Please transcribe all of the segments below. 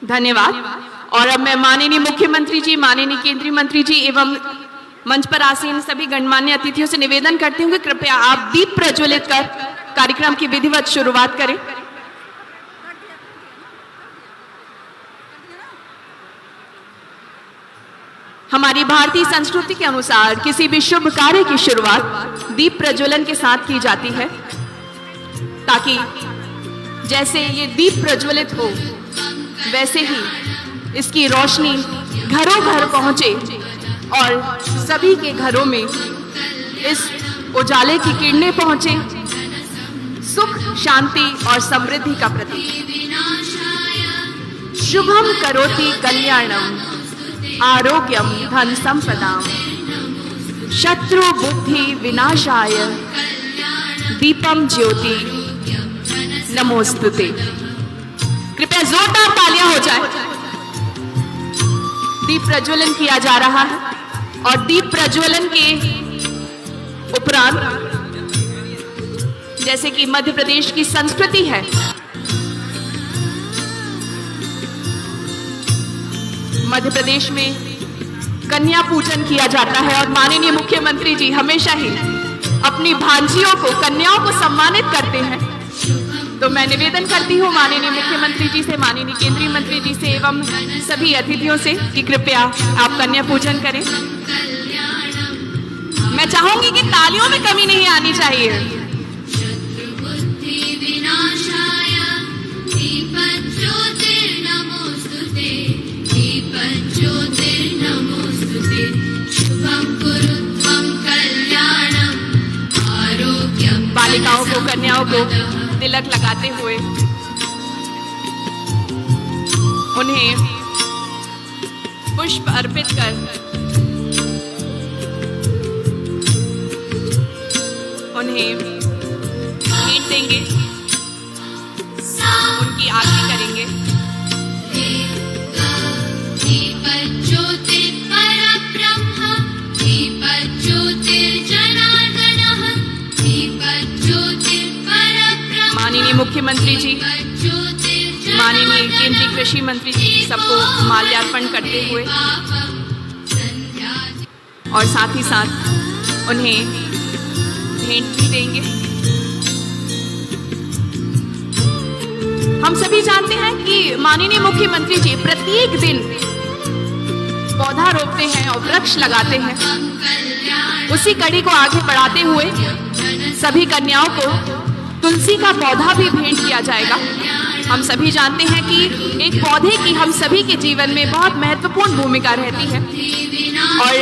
धन्यवाद। और अब मैं माननीय मुख्यमंत्री जी, माननीय केंद्रीय मंत्री जी एवं मंच पर आसीन सभी गणमान्य अतिथियों से निवेदन करती हूँ कि कृपया आप दीप प्रज्वलित कर कार्यक्रम की विधिवत शुरुआत करें। हमारी भारतीय संस्कृति के अनुसार किसी भी शुभ कार्य की शुरुआत दीप प्रज्वलन के साथ की जाती है, ताकि जैसे ये दीप प्रज्वलित हो वैसे ही इसकी रोशनी घरों घर पहुंचे और सभी के घरों में इस उजाले की किरणें पहुंचे, सुख, शांति और समृद्धि का प्रतीक। शुभम करोति कल्याणम आरोग्यम धन संपदाम शत्रु बुद्धि विनाशाय दीपम ज्योति नमोस्तुते। कृपया जोरदार तालियां हो जाए। दीप प्रज्वलन किया जा रहा है और दीप प्रज्वलन के उपरांत जैसे कि मध्य प्रदेश की संस्कृति है, मध्य प्रदेश में कन्या पूजन किया जाता है और माननीय मुख्यमंत्री जी हमेशा ही अपनी भांजियों को, कन्याओं को सम्मानित करते हैं। तो मैं निवेदन करती हूँ माननीय मुख्यमंत्री जी से, माननीय केंद्रीय मंत्री जी से एवं सभी अतिथियों से कि कृपया आप कन्या पूजन करें। मैं चाहूंगी कि तालियों में कमी नहीं आनी चाहिए। बालिकाओं को, कन्याओं को तिलक लगाते हुए उन्हें पुष्प अर्पित कर उन्हें भेंट देंगे, उनकी आरती करेंगे। माननीय मुख्यमंत्री जी, माननीय केंद्रीय कृषि मंत्री जी सबको माल्यार्पण करते हुए और साथ ही साथ उन्हें भेंट भी देंगे। हम सभी जानते हैं कि माननीय मुख्यमंत्री जी प्रत्येक दिन पौधा रोपते हैं और वृक्ष लगाते हैं। उसी कड़ी को आगे बढ़ाते हुए सभी कन्याओं को तुलसी का पौधा भी भेंट किया जाएगा। हम सभी जानते हैं कि एक पौधे की हम सभी के जीवन में बहुत महत्वपूर्ण भूमिका रहती है और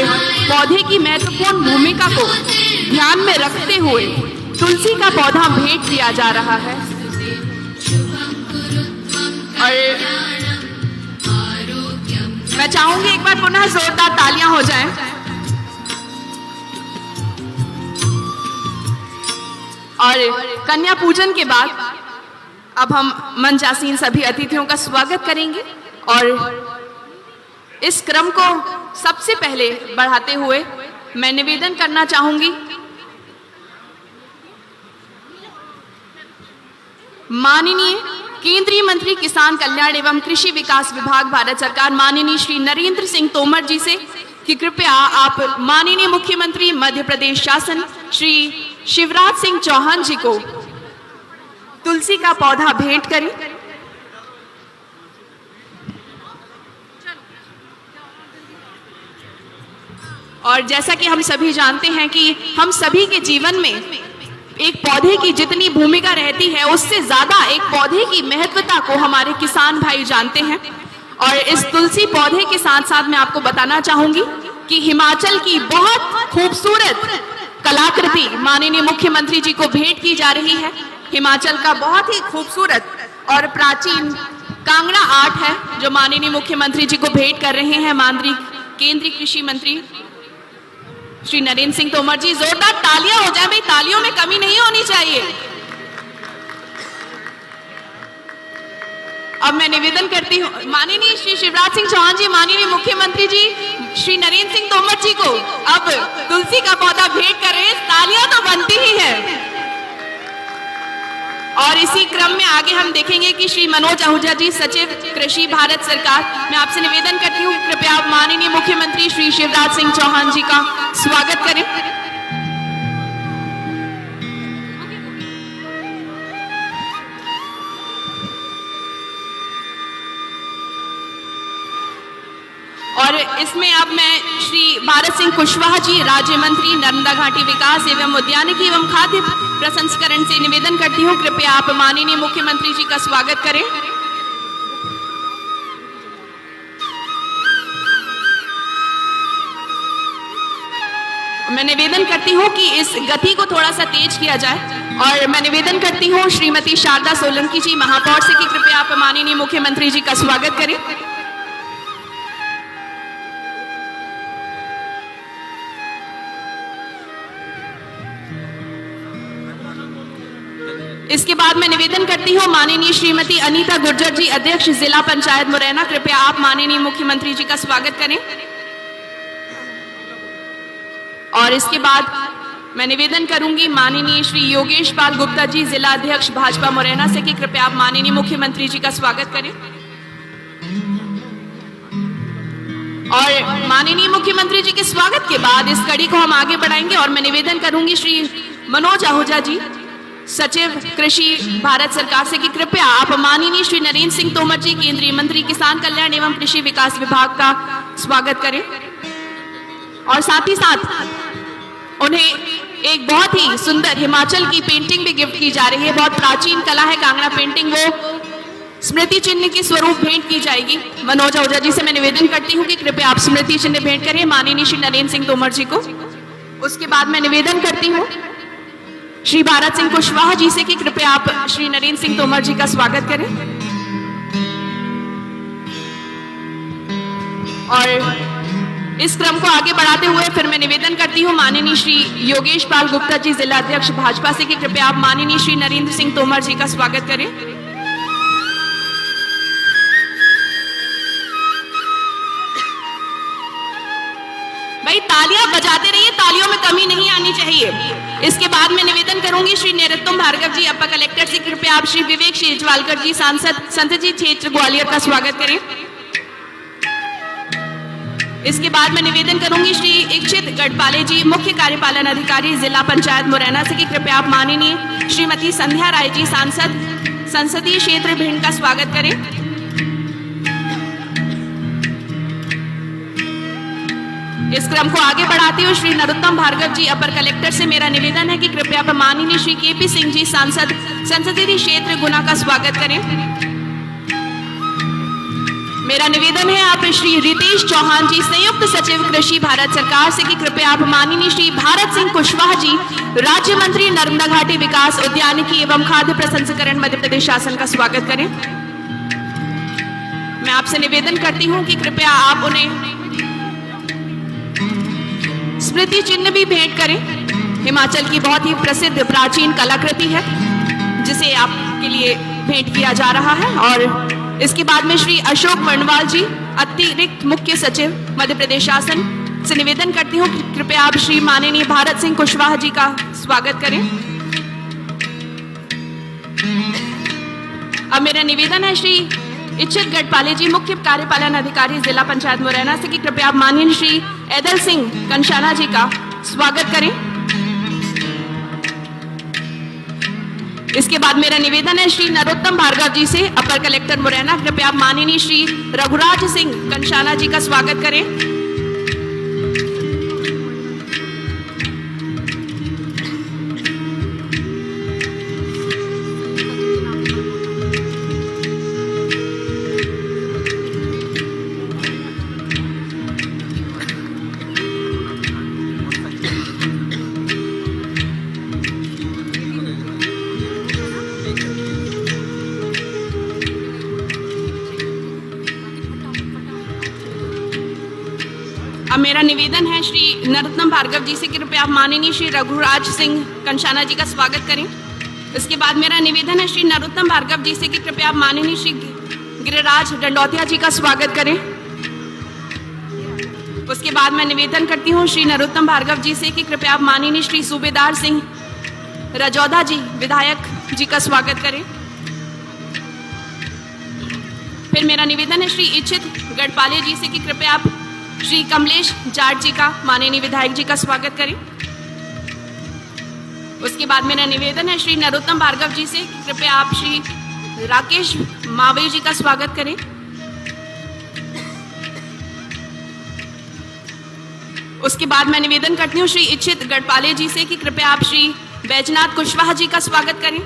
पौधे की महत्वपूर्ण भूमिका को ध्यान में रखते हुए तुलसी का पौधा भेंट किया जा रहा है। और मैं चाहूंगी एक बार पुनः जोरदार तालियां हो जाएं। और कन्या पूजन के बाद अब हम मंचासीन सभी अतिथियों का स्वागत करेंगे और इस क्रम को सबसे पहले बढ़ाते हुए मैं निवेदन करना चाहूंगी माननीय केंद्रीय मंत्री किसान कल्याण एवं कृषि विकास विभाग भारत सरकार माननीय श्री नरेंद्र सिंह तोमर जी से कि कृपया आप माननीय मुख्यमंत्री मध्य प्रदेश शासन श्री शिवराज सिंह चौहान जी को तुलसी का पौधा भेंट करें। और जैसा कि हम सभी जानते हैं कि हम सभी के जीवन में एक पौधे की जितनी भूमिका रहती है उससे ज्यादा एक पौधे की महत्वता को हमारे किसान भाई जानते हैं। और इस तुलसी पौधे के साथ साथ मैं आपको बताना चाहूंगी कि हिमाचल की बहुत खूबसूरत कलाकृति माननीय मुख्यमंत्री जी को भेंट की जा रही है। हिमाचल का बहुत ही खूबसूरत और प्राचीन कांगड़ा आर्ट है जो माननीय मुख्यमंत्री जी को भेंट कर रहे हैं माननीय केंद्रीय कृषि मंत्री श्री नरेंद्र सिंह तोमर जी। जोरदार तालियां हो जाए भाई, तालियों में कमी नहीं होनी चाहिए। अब मैं निवेदन करती हूँ माननीय श्री शिवराज सिंह चौहान जी, माननीय मुख्यमंत्री जी श्री नरेंद्र सिंह तोमर जी को अब तुलसी का पौधा भेंट कर रहे हैं। तालियां तो बनती ही है और इसी क्रम में आगे हम देखेंगे कि श्री मनोज आहूजा जी, सचिव कृषि, भारत सरकार। मैं आपसे निवेदन करती हूँ कृपया आप माननीय मुख्यमंत्री श्री शिवराज सिंह चौहान जी का स्वागत करें। और इसमें अब मैं श्री भारत सिंह कुशवाहा जी, राज्य मंत्री नर्मदा घाटी विकास एवं उद्यानिकी एवं खाद्य प्रसंस्करण से निवेदन करती हूँ कृपया आप माननीय मुख्यमंत्री जी का स्वागत करें। मैं निवेदन करती हूँ कि इस गति को थोड़ा सा तेज किया जाए और मैं निवेदन करती हूँ श्रीमती शारदा सोलंकी जी, महापौर से, कि कृपया आप माननीय मुख्यमंत्री जी का स्वागत करें। इसके बाद मैं निवेदन करती हूँ माननीय श्रीमती अनीता गुर्जर जी, अध्यक्ष जिला पंचायत मुरैना, कृपया आप माननीय मुख्यमंत्री जी का स्वागत करें। और इसके बाद मैं निवेदन करूंगी माननीय श्री योगेश पाल गुप्ता जी, जिला अध्यक्ष भाजपा मुरैना से, कि कृपया आप माननीय मुख्यमंत्री जी का स्वागत करें। और माननीय मुख्यमंत्री जी के स्वागत के बाद इस कड़ी को हम आगे बढ़ाएंगे और मैं निवेदन करूंगी श्री मनोज आहूजा जी, सचिव कृषि, भारत सरकार से, कि कृपया आप माननीय श्री नरेंद्र सिंह तोमर जी, केंद्रीय मंत्री किसान कल्याण एवं कृषि विकास विभाग का स्वागत करें। और साथ ही साथ उन्हें एक बहुत ही सुंदर हिमाचल की पेंटिंग भी गिफ्ट की जा रही है। बहुत प्राचीन कला है कांगड़ा पेंटिंग, वो स्मृति चिन्ह के स्वरूप भेंट की जाएगी। मनोज आहूजा जी से मैं निवेदन करती हूँ कि कृपया आप स्मृति चिन्ह भेंट करें माननीय श्री नरेंद्र सिंह तोमर जी को। उसके बाद मैं निवेदन करती हूँ श्री भारत सिंह कुशवाहा जी से, कि कृपया आप श्री नरेंद्र सिंह तोमर जी का स्वागत करें। और इस क्रम को आगे बढ़ाते हुए फिर मैं निवेदन करती हूँ माननीय श्री योगेश पाल गुप्ता जी, जिला अध्यक्ष भाजपा से, कि कृपया आप माननीय श्री नरेंद्र सिंह तोमर जी का स्वागत करें। भाई तालियां बजाते रहिए, तालियों में कमी नहीं आनी चाहिए। इसके बाद मैं निवेदन करूंगी श्री नरोत्तम भार्गव जी, अपर कलेक्टर से, कृपया आप श्री विवेक शेजवालकर जी, सांसद संसदीय क्षेत्र ग्वालियर का स्वागत करें। इसके बाद मैं निवेदन करूंगी श्री इच्छित गढ़पाले जी, मुख्य कार्यपालन अधिकारी, जिला पंचायत मुरैना से, कि कृपया आप माननीय श्रीमती संध्या राय जी, सांसद संसदीय क्षेत्र भिंड का स्वागत करें। इस क्रम को आगे बढ़ाते हुए श्री नरोत्तम भार्गव जी, अपर कलेक्टर से मेरा निवेदन है कि कृपया आप माननीय श्री केपी सिंह जी, सांसद संसदीय क्षेत्र गुना का स्वागत करें। मेरा निवेदन है आप श्री रितेश चौहान जी, संयुक्त सचिव कृषि, भारत सरकार से, कि कृपया आप माननीय श्री भारत सिंह कुशवाहा जी, राज्य मंत्री नर्मदा घाटी विकास, उद्यानिकी एवं खाद्य प्रसंस्करण, मध्य प्रदेश शासन का स्वागत करें। मैं आपसे निवेदन करती हूं कि कृपया आप उन्हें स्मृति चिन्ह भी भेंट करें। हिमाचल की बहुत ही प्रसिद्ध प्राचीन कलाकृति है जिसे आपके लिए भेंट किया जा रहा है। और इसके बाद में श्री अशोक वर्णवाल जी, अतिरिक्त मुख्य सचिव, मध्य प्रदेश शासन से निवेदन करती हूँ कि कृपया आप श्री माननीय भारत सिंह कुशवाहा जी का स्वागत करें। अब मेरा निवेदन है श्री इच्छित गढ़पाले जी, मुख्य कार्यपालन अधिकारी, जिला पंचायत मुरैना से, कि कृपया आप माननीय श्री ऐदल सिंह कंशाना जी का स्वागत करें। इसके बाद मेरा निवेदन है श्री नरोत्तम भार्गव जी से, अपर कलेक्टर मुरैना, कृपया आप माननीय श्री रघुराज सिंह कंशाना जी का स्वागत करें। अब मेरा निवेदन है श्री नरोत्तम भार्गव जी से, कृपया आप माननीय श्री रघुराज सिंह कंशाना जी का स्वागत करें। इसके बाद मेरा निवेदन है श्री नरोत्तम भार्गव जी से, कि कृपया आप माननीय श्री गिरिराज डंडौतिया जी का स्वागत करें। उसके बाद मैं निवेदन करती हूँ श्री नरोत्तम भार्गव जी से, कि कृपया आप माननीय श्री सूबेदार सिंह रजौदा जी, विधायक जी का स्वागत करें। फिर मेरा निवेदन है श्री इच्छित गढ़पाले जी से कि कृपया आप श्री कमलेश जाट जी का, माननीय विधायक जी का स्वागत करें। उसके बाद मेरा निवेदन है श्री नरोत्तम भार्गव जी से, कृपया आप श्री राकेश मावे जी का स्वागत करें। उसके बाद मैं निवेदन करती हूँ श्री इच्छित गढ़पाले जी से कि कृपया आप श्री बैजनाथ कुशवाहा जी का स्वागत करें।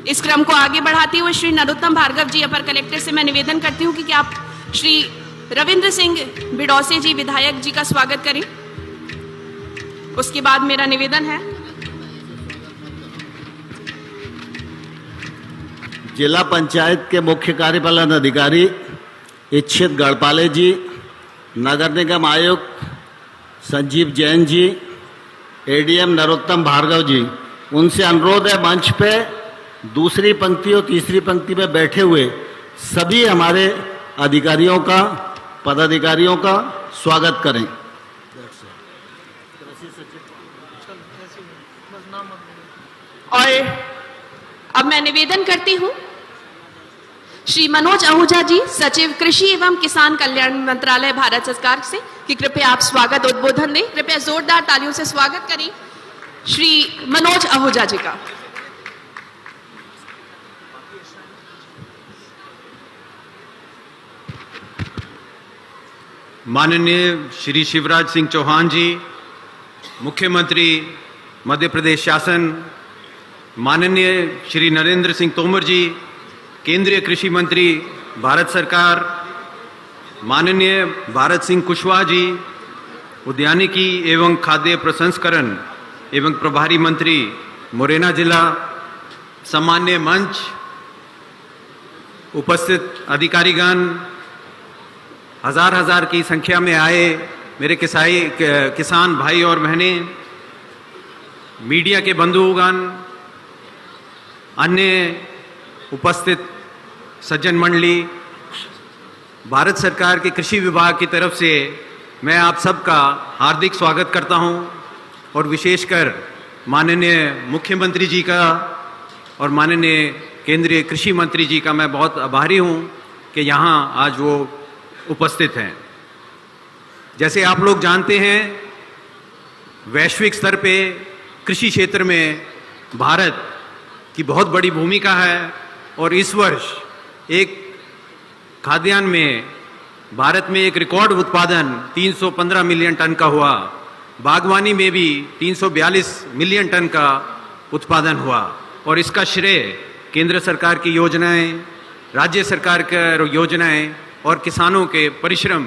इस क्रम को आगे बढ़ाते हुए श्री नरोत्तम भार्गव जी अपर कलेक्टर से मैं निवेदन करती हूँ कि आप श्री रविंद्र सिंह बिडौसे जी विधायक जी का स्वागत करें। उसके बाद मेरा निवेदन है जिला पंचायत के मुख्य कार्यपालन अधिकारी इच्छित गढ़पाले जी, नगर निगम आयुक्त संजीव जैन जी, एडीएम नरोत्तम भार्गव जी, उनसे अनुरोध है मंच पे दूसरी पंक्ति और तीसरी पंक्ति में बैठे हुए सभी हमारे अधिकारियों का, पदाधिकारियों का स्वागत करें। और अब मैं निवेदन करती हूँ श्री मनोज आहूजा जी, सचिव कृषि एवं किसान कल्याण मंत्रालय भारत सरकार से, कि कृपया आप स्वागत उद्बोधन दें। कृपया जोरदार तालियों से स्वागत करें श्री मनोज आहूजा जी का। माननीय श्री शिवराज सिंह चौहान जी, मुख्यमंत्री मध्य प्रदेश शासन, माननीय श्री नरेंद्र सिंह तोमर जी, केंद्रीय कृषि मंत्री भारत सरकार, माननीय भारत सिंह कुशवाहा जी, उद्यानिकी एवं खाद्य प्रसंस्करण एवं प्रभारी मंत्री मुरैना जिला, सम्मान्य मंच, उपस्थित अधिकारीगण, हजार की संख्या में आए मेरे किसान भाई और बहनें, मीडिया के बंधुगण, अन्य उपस्थित सज्जन मंडली, भारत सरकार के कृषि विभाग की तरफ से मैं आप सबका हार्दिक स्वागत करता हूं और विशेषकर माननीय मुख्यमंत्री जी का और माननीय केंद्रीय कृषि मंत्री जी का मैं बहुत आभारी हूं कि यहां आज वो उपस्थित हैं। जैसे आप लोग जानते हैं, वैश्विक स्तर पे कृषि क्षेत्र में भारत की बहुत बड़ी भूमिका है और इस वर्ष एक खाद्यान्न में भारत में एक रिकॉर्ड उत्पादन 315 मिलियन टन का हुआ, बागवानी में भी 342 मिलियन टन का उत्पादन हुआ और इसका श्रेय केंद्र सरकार की योजनाएं, राज्य सरकार की योजनाएं और किसानों के परिश्रम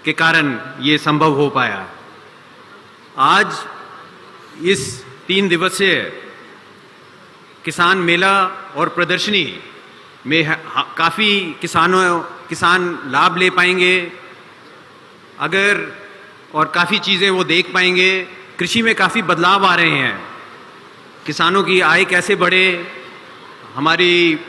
के कारण ये संभव हो पाया। आज इस 3 दिवसीय किसान मेला और प्रदर्शनी में काफ़ी किसान लाभ ले पाएंगे अगर, और काफ़ी चीज़ें वो देख पाएंगे। कृषि में काफ़ी बदलाव आ रहे हैं, किसानों की आय कैसे बढ़े, हमारी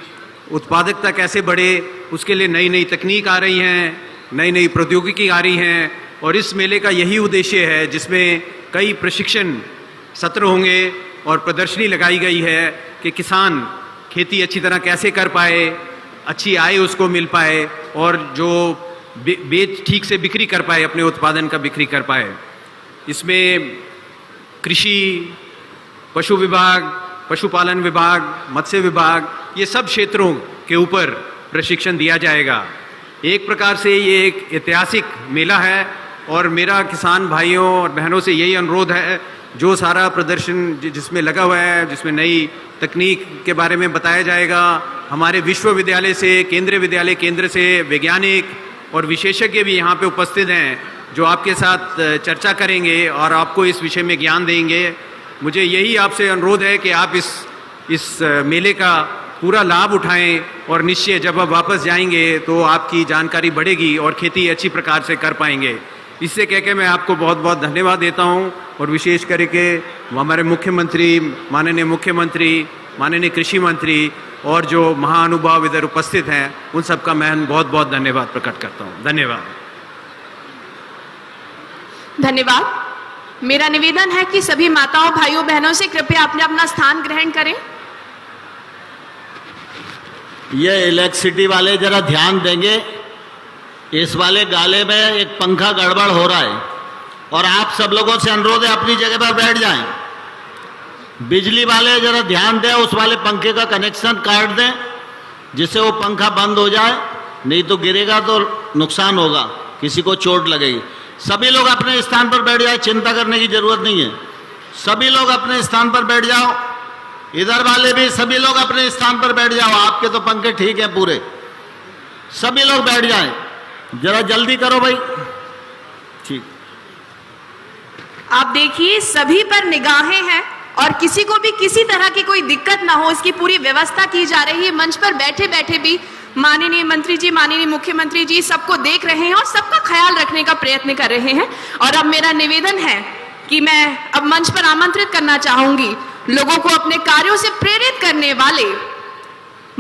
उत्पादकता कैसे बढ़े, उसके लिए नई नई तकनीक आ रही हैं, नई नई प्रौद्योगिकी आ रही हैं और इस मेले का यही उद्देश्य है जिसमें कई प्रशिक्षण सत्र होंगे और प्रदर्शनी लगाई गई है कि किसान खेती अच्छी तरह कैसे कर पाए, अच्छी आय उसको मिल पाए और जो ठीक से बिक्री कर पाए, अपने उत्पादन का बिक्री कर पाए। इसमें कृषि, पशु विभाग, पशुपालन विभाग, मत्स्य विभाग, ये सब क्षेत्रों के ऊपर प्रशिक्षण दिया जाएगा। एक प्रकार से ये एक ऐतिहासिक मेला है और मेरा किसान भाइयों और बहनों से यही अनुरोध है, जो सारा प्रदर्शन जिसमें लगा हुआ है, जिसमें नई तकनीक के बारे में बताया जाएगा, हमारे विश्वविद्यालय से, केंद्रीय विद्यालय केंद्र से वैज्ञानिक और विशेषज्ञ भी यहाँ पे उपस्थित हैं जो आपके साथ चर्चा करेंगे और आपको इस विषय में ज्ञान देंगे। मुझे यही आपसे अनुरोध है कि आप इस मेले का पूरा लाभ उठाएं और निश्चय जब आप वापस जाएंगे तो आपकी जानकारी बढ़ेगी और खेती अच्छी प्रकार से कर पाएंगे। इससे कह के मैं आपको बहुत बहुत धन्यवाद देता हूं और विशेष करके हमारे मुख्यमंत्री, माननीय मुख्यमंत्री, माननीय कृषि मंत्री और जो महानुभाव इधर उपस्थित हैं उन सबका मैं बहुत बहुत धन्यवाद प्रकट करता हूं। धन्यवाद। धन्यवाद। मेरा निवेदन है कि सभी माताओं भाइयों बहनों से कृपया अपने अपना स्थान ग्रहण करें। ये इलेक्ट्रिसिटी वाले जरा ध्यान देंगे, इस वाले गाले में एक पंखा गड़बड़ हो रहा है और आप सब लोगों से अनुरोध है अपनी जगह पर बैठ जाएं। बिजली वाले जरा ध्यान दें, उस वाले पंखे का कनेक्शन काट दें जिससे वो पंखा बंद हो जाए, नहीं तो गिरेगा तो नुकसान होगा, किसी को चोट लगेगी। सभी लोग अपने स्थान पर बैठ जाए, चिंता करने की जरूरत नहीं है। सभी लोग अपने स्थान पर बैठ जाओ, इधर वाले भी सभी लोग अपने स्थान पर बैठ जाओ। आपके तो पंखे ठीक है पूरे, सभी लोग बैठ जाएं, जरा जल्दी करो भाई। ठीक, आप देखिए सभी पर निगाहें हैं और किसी को भी किसी तरह की कोई दिक्कत ना हो, इसकी पूरी व्यवस्था की जा रही है। मंच पर बैठे बैठे भी माननीय मंत्री जी, माननीय मुख्यमंत्री जी सबको देख रहे हैं और सबका ख्याल रखने का प्रयत्न कर रहे हैं। और अब मेरा निवेदन है कि मैं अब मंच पर आमंत्रित करना चाहूंगी लोगों को अपने कार्यों से प्रेरित करने वाले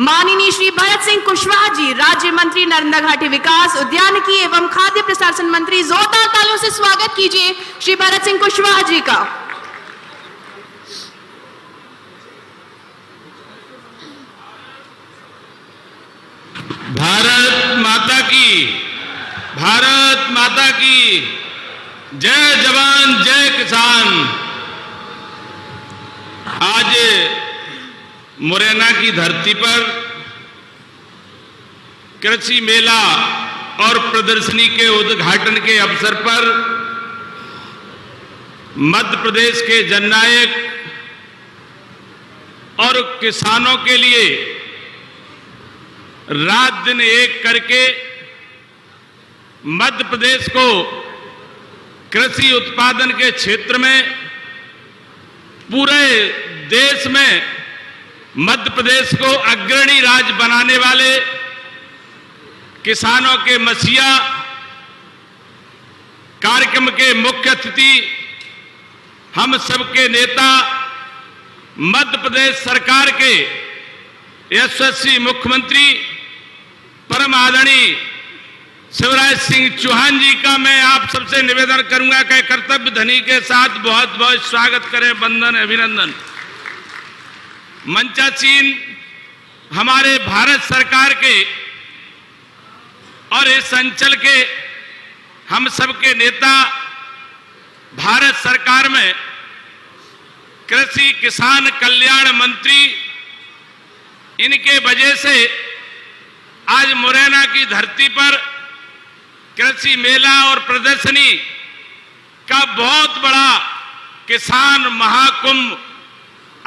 माननीय श्री भरत सिंह कुशवाहा जी, राज्य मंत्री नर्मदा घाटी विकास, उद्यानिकी एवं खाद्य प्रशासन मंत्री। जोरदार तालियों से स्वागत कीजिए श्री भरत सिंह कुशवाहा जी का। भारत माता की, भारत माता की जय जवान जय किसान। आज मुरैना की धरती पर कृषि मेला और प्रदर्शनी के उद्घाटन के अवसर पर मध्य प्रदेश के जननायक और किसानों के लिए रात दिन एक करके मध्य प्रदेश को कृषि उत्पादन के क्षेत्र में पूरे देश में मध्य प्रदेश को अग्रणी राज्य बनाने वाले किसानों के मसीहा कार्यक्रम के मुख्य अतिथि, हम सबके नेता, मध्य प्रदेश सरकार के यशस्वी मुख्यमंत्री परम आदरणीय शिवराज सिंह चौहान जी का मैं आप सबसे निवेदन करूंगा कि कर्तव्य ध्वनि के साथ बहुत बहुत स्वागत करें, वंदन अभिनंदन। मंचासीन हमारे भारत सरकार के और इस अंचल के हम सबके नेता, भारत सरकार में कृषि किसान कल्याण मंत्री, इनके वजह से आज मुरैना की धरती पर कृषि मेला और प्रदर्शनी का बहुत बड़ा किसान महाकुंभ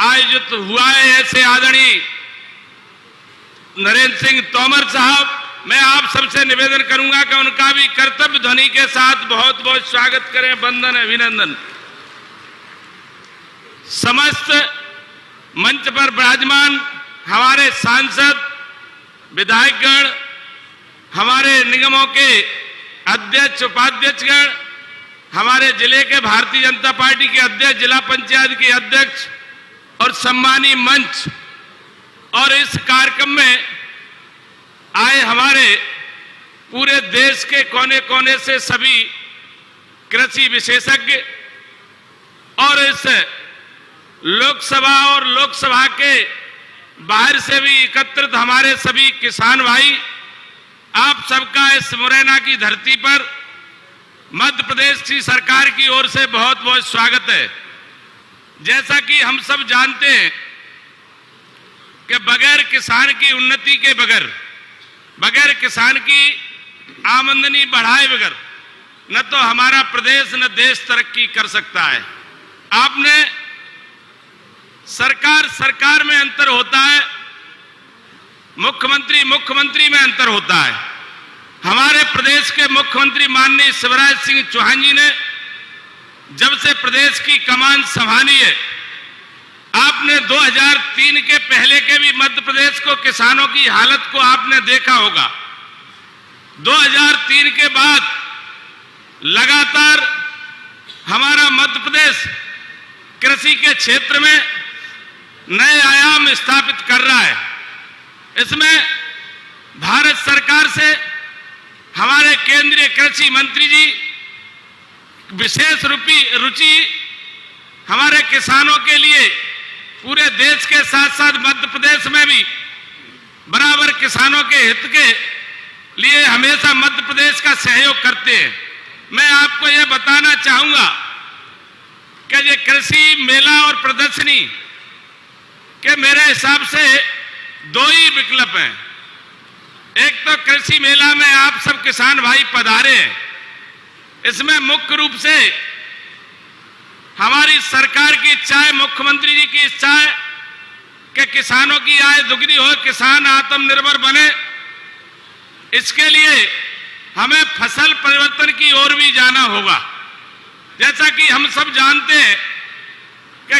आयोजित हुआ है। ऐसे आदरणीय नरेंद्र सिंह तोमर साहब, मैं आप सबसे निवेदन करूंगा कि उनका भी कर्तव्य ध्वनि के साथ बहुत बहुत स्वागत करें, वंदन अभिनंदन। समस्त मंच पर विराजमान हमारे सांसद, विधायकगण, हमारे निगमों के अध्यक्ष उपाध्यक्षगण, हमारे जिले के भारतीय जनता पार्टी के अध्यक्ष, जिला पंचायत के अध्यक्ष और सम्मानीय मंच, और इस कार्यक्रम में आए हमारे पूरे देश के कोने कोने से सभी कृषि विशेषज्ञ और इस लोकसभा और लोकसभा के बाहर से भी एकत्रित हमारे सभी किसान भाई, आप सबका इस मुरैना की धरती पर मध्य प्रदेश की सरकार की ओर से बहुत बहुत स्वागत है। जैसा कि हम सब जानते हैं कि बगैर किसान की उन्नति के बगैर किसान की आमदनी बढ़ाए बगैर न तो हमारा प्रदेश न देश तरक्की कर सकता है। आपने सरकार में अंतर होता है, मुख्यमंत्री में अंतर होता है। हमारे प्रदेश के मुख्यमंत्री माननीय शिवराज सिंह चौहान जी ने जब से प्रदेश की कमान संभाली है, आपने 2003 के पहले के भी मध्य प्रदेश को, किसानों की हालत को आपने देखा होगा। 2003 के बाद लगातार हमारा मध्य प्रदेश कृषि के क्षेत्र में नए आयाम स्थापित कर रहा है। इसमें भारत सरकार से हमारे केंद्रीय कृषि मंत्री जी विशेष रुचि हमारे किसानों के लिए पूरे देश के साथ साथ मध्य प्रदेश में भी बराबर किसानों के हित के लिए हमेशा मध्य प्रदेश का सहयोग करते हैं। मैं आपको यह बताना चाहूंगा कि ये कृषि मेला और प्रदर्शनी के मेरे हिसाब से दो ही विकल्प हैं। एक तो कृषि मेला में आप सब किसान भाई पधारे हैं, इसमें मुख्य रूप से हमारी सरकार की इच्छा है, मुख्यमंत्री जी की इच्छा है कि किसानों की आय दुगनी हो, किसान आत्मनिर्भर बने। इसके लिए हमें फसल परिवर्तन की ओर भी जाना होगा। जैसा कि हम सब जानते हैं कि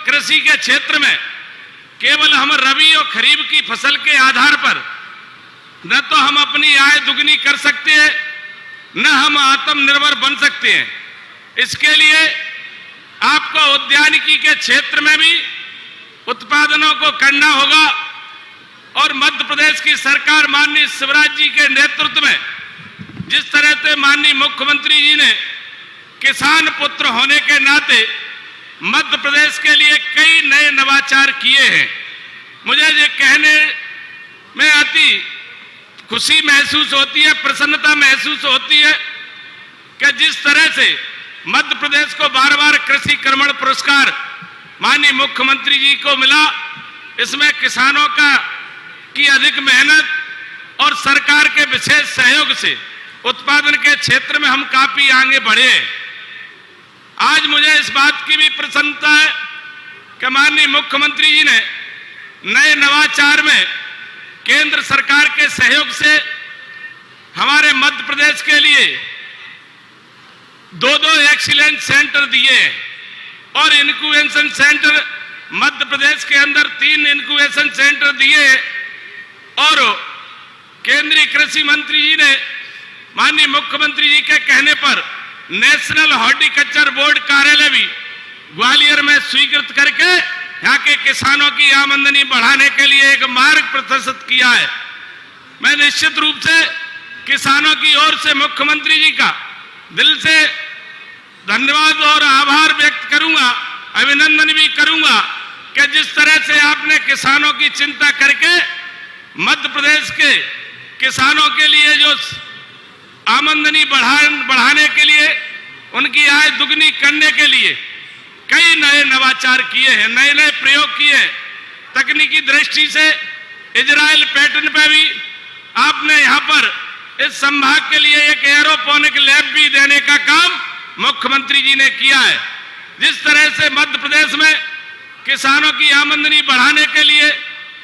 कृषि के क्षेत्र में केवल हम रबी और खरीफ की फसल के आधार पर न तो हम अपनी आय दुगनी कर सकते हैं, न हम आत्मनिर्भर बन सकते हैं। इसके लिए आपको उद्यानिकी के क्षेत्र में भी उत्पादनों को करना होगा और मध्य प्रदेश की सरकार माननीय शिवराज जी के नेतृत्व में जिस तरह से माननीय मुख्यमंत्री जी ने किसान पुत्र होने के नाते मध्य प्रदेश के लिए कई नए नवाचार किए हैं, मुझे ये कहने में अति खुशी महसूस होती है, प्रसन्नता महसूस होती है कि जिस तरह से मध्य प्रदेश को बार बार कृषि कर्मण पुरस्कार माननीय मुख्यमंत्री जी को मिला। इसमें किसानों की अधिक मेहनत और सरकार के विशेष सहयोग से उत्पादन के क्षेत्र में हम काफी आगे बढ़े। आज मुझे इस बात की भी प्रसन्नता है कि माननीय मुख्यमंत्री जी ने नए नवाचार में केंद्र सरकार के सहयोग से हमारे मध्य प्रदेश के लिए दो एक्सीलेंस सेंटर दिए और इनक्यूबेशन सेंटर मध्य प्रदेश के अंदर 3 इनक्यूबेशन सेंटर दिए और केंद्रीय कृषि मंत्री जी ने माननीय मुख्यमंत्री जी के कहने पर नेशनल हॉर्टिकल्चर बोर्ड कार्यालय भी ग्वालियर में स्वीकृत करके यहाँ के किसानों की आमदनी बढ़ाने के लिए एक मार्ग प्रशस्त किया है। मैं निश्चित रूप से किसानों की ओर से मुख्यमंत्री जी का दिल से धन्यवाद और आभार व्यक्त करूंगा, अभिनंदन भी करूंगा कि जिस तरह से आपने किसानों की चिंता करके मध्य प्रदेश के किसानों के लिए जो आमदनी बढ़ाने के लिए, उनकी आय दुगनी करने के लिए कई नए नवाचार किए हैं, नए नए प्रयोग किए हैं। तकनीकी दृष्टि से इजराइल पैटर्न पे भी आपने यहाँ पर इस संभाग के लिए एक एरोपोनिक लैब भी देने का काम मुख्यमंत्री जी ने किया है। जिस तरह से मध्य प्रदेश में किसानों की आमदनी बढ़ाने के लिए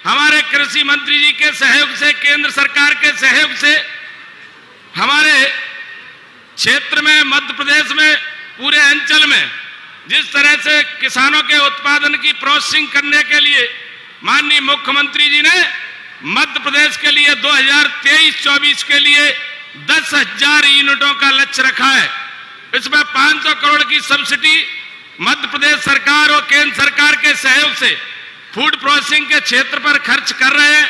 हमारे कृषि मंत्री जी के सहयोग से, केंद्र सरकार के सहयोग से हमारे क्षेत्र में मध्य प्रदेश में पूरे अंचल में जिस तरह से किसानों के उत्पादन की प्रोसेसिंग करने के लिए माननीय मुख्यमंत्री जी ने मध्य प्रदेश के लिए 2023-24 के लिए 10,000 यूनिटों का लक्ष्य रखा है। इसमें 500 करोड़ की सब्सिडी मध्य प्रदेश सरकार और केंद्र सरकार के सहयोग से फूड प्रोसेसिंग के क्षेत्र पर खर्च कर रहे हैं।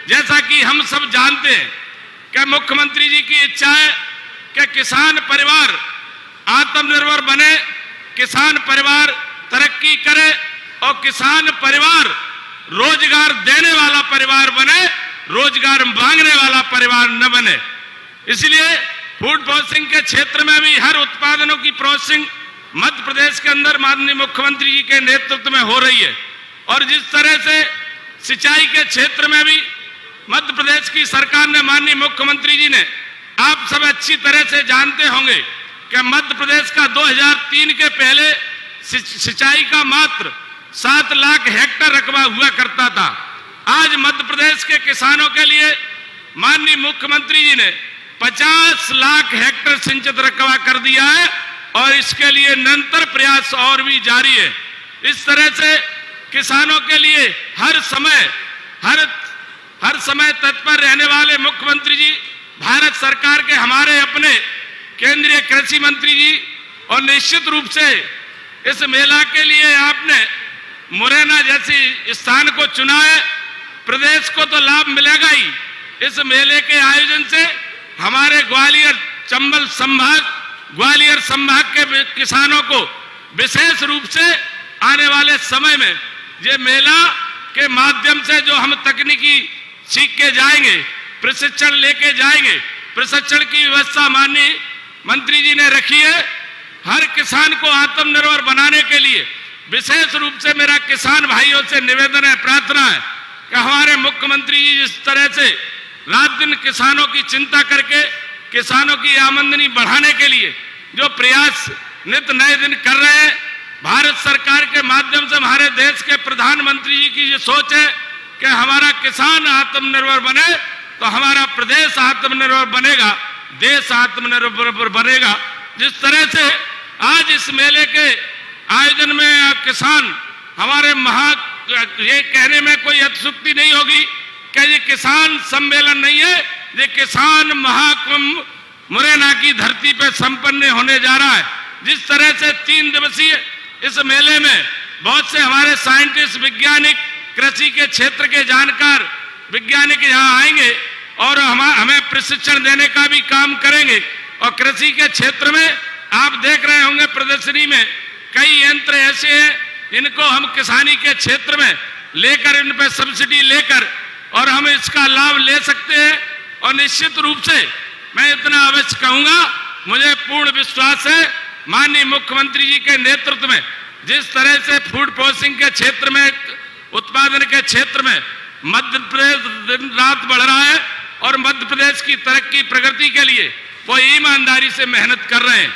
जैसा कि हम सब जानते हैं कि मुख्यमंत्री जी की इच्छा है कि किसान परिवार आत्मनिर्भर बने, किसान परिवार तरक्की करे और किसान परिवार रोजगार देने वाला परिवार बने, रोजगार मांगने वाला परिवार न बने। इसलिए फूड प्रोसेसिंग के क्षेत्र में भी हर उत्पादनों की प्रोसेसिंग मध्य प्रदेश के अंदर माननीय मुख्यमंत्री जी के नेतृत्व में हो रही है। और जिस तरह से सिंचाई के क्षेत्र में भी मध्य प्रदेश की सरकार ने, माननीय मुख्यमंत्री जी ने, आप सब अच्छी तरह से जानते होंगे कि मध्य प्रदेश का 2003 के पहले सिंचाई का मात्र 7 लाख हेक्टेयर रकबा हुआ करता था। आज मध्य प्रदेश के किसानों के लिए माननीय मुख्यमंत्री जी ने 50 लाख हेक्टेयर सिंचित रकबा कर दिया है और इसके लिए निरंतर प्रयास और भी जारी है। इस तरह से किसानों के लिए हर समय तत्पर रहने वाले मुख्यमंत्री जी, भारत सरकार के हमारे अपने केंद्रीय कृषि मंत्री जी, और निश्चित रूप से इस मेला के लिए आपने मुरैना जैसी स्थान को चुना है। प्रदेश को तो लाभ मिलेगा ही। इस मेले के आयोजन से हमारे ग्वालियर, चंबल संभाग ग्वालियर संभाग के किसानों को विशेष रूप से आने वाले समय में ये मेला के माध्यम से जो हम तकनीकी सीख के जाएंगे, प्रशिक्षण लेके जाएंगे, प्रशिक्षण की व्यवस्था माननीय मंत्री जी ने रखी है। हर किसान को आत्मनिर्भर बनाने के लिए विशेष रूप से मेरा किसान भाइयों से निवेदन है, प्रार्थना है कि हमारे मुख्यमंत्री जी जिस तरह से रात दिन किसानों की चिंता करके किसानों की आमदनी बढ़ाने के लिए जो प्रयास नित नए दिन कर रहे हैं, भारत सरकार के माध्यम से हमारे देश के प्रधानमंत्री जी की ये सोच है कि हमारा किसान आत्मनिर्भर बने तो हमारा प्रदेश आत्मनिर्भर बनेगा, देश आत्मनिर्भर बनेगा। जिस तरह से आज इस मेले के आयोजन में किसान हमारे ये कहने में कोई अतिशयोक्ति नहीं होगी कि ये किसान सम्मेलन नहीं है, ये किसान महाकुंभ मुरैना की धरती पे संपन्न होने जा रहा है। जिस तरह से 3 दिवसीय इस मेले में बहुत से हमारे साइंटिस्ट, वैज्ञानिक, कृषि के क्षेत्र के जानकार वैज्ञानिक यहाँ आएंगे और हमें प्रशिक्षण देने का भी काम करेंगे। और कृषि के क्षेत्र में आप देख रहे होंगे प्रदर्शनी में कई यंत्र ऐसे हैं जिनको हम किसानी के क्षेत्र में लेकर, इन पे सब्सिडी लेकर और हम इसका लाभ ले सकते हैं। और निश्चित रूप से मैं इतना अवश्य कहूंगा, मुझे पूर्ण विश्वास है माननीय मुख्यमंत्री जी के नेतृत्व में जिस तरह से फूड प्रोसेसिंग के क्षेत्र में, उत्पादन के क्षेत्र में मध्य प्रदेश दिन रात बढ़ रहा है और मध्य प्रदेश की तरक्की प्रगति के लिए वो ईमानदारी से मेहनत कर रहे हैं।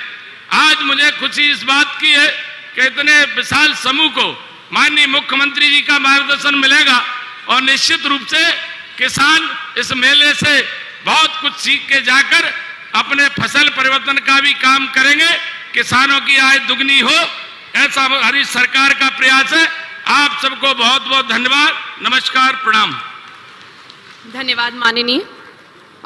आज मुझे खुशी इस बात की है कि इतने विशाल समूह को माननीय मुख्यमंत्री जी का मार्गदर्शन मिलेगा और निश्चित रूप से किसान इस मेले से बहुत कुछ सीख के जाकर अपने फसल परिवर्तन का भी काम करेंगे, किसानों की आय दुगनी हो, ऐसा हमारी सरकार का प्रयास है। आप सबको बहुत बहुत धन्यवाद, नमस्कार, प्रणाम। धन्यवाद माननीय।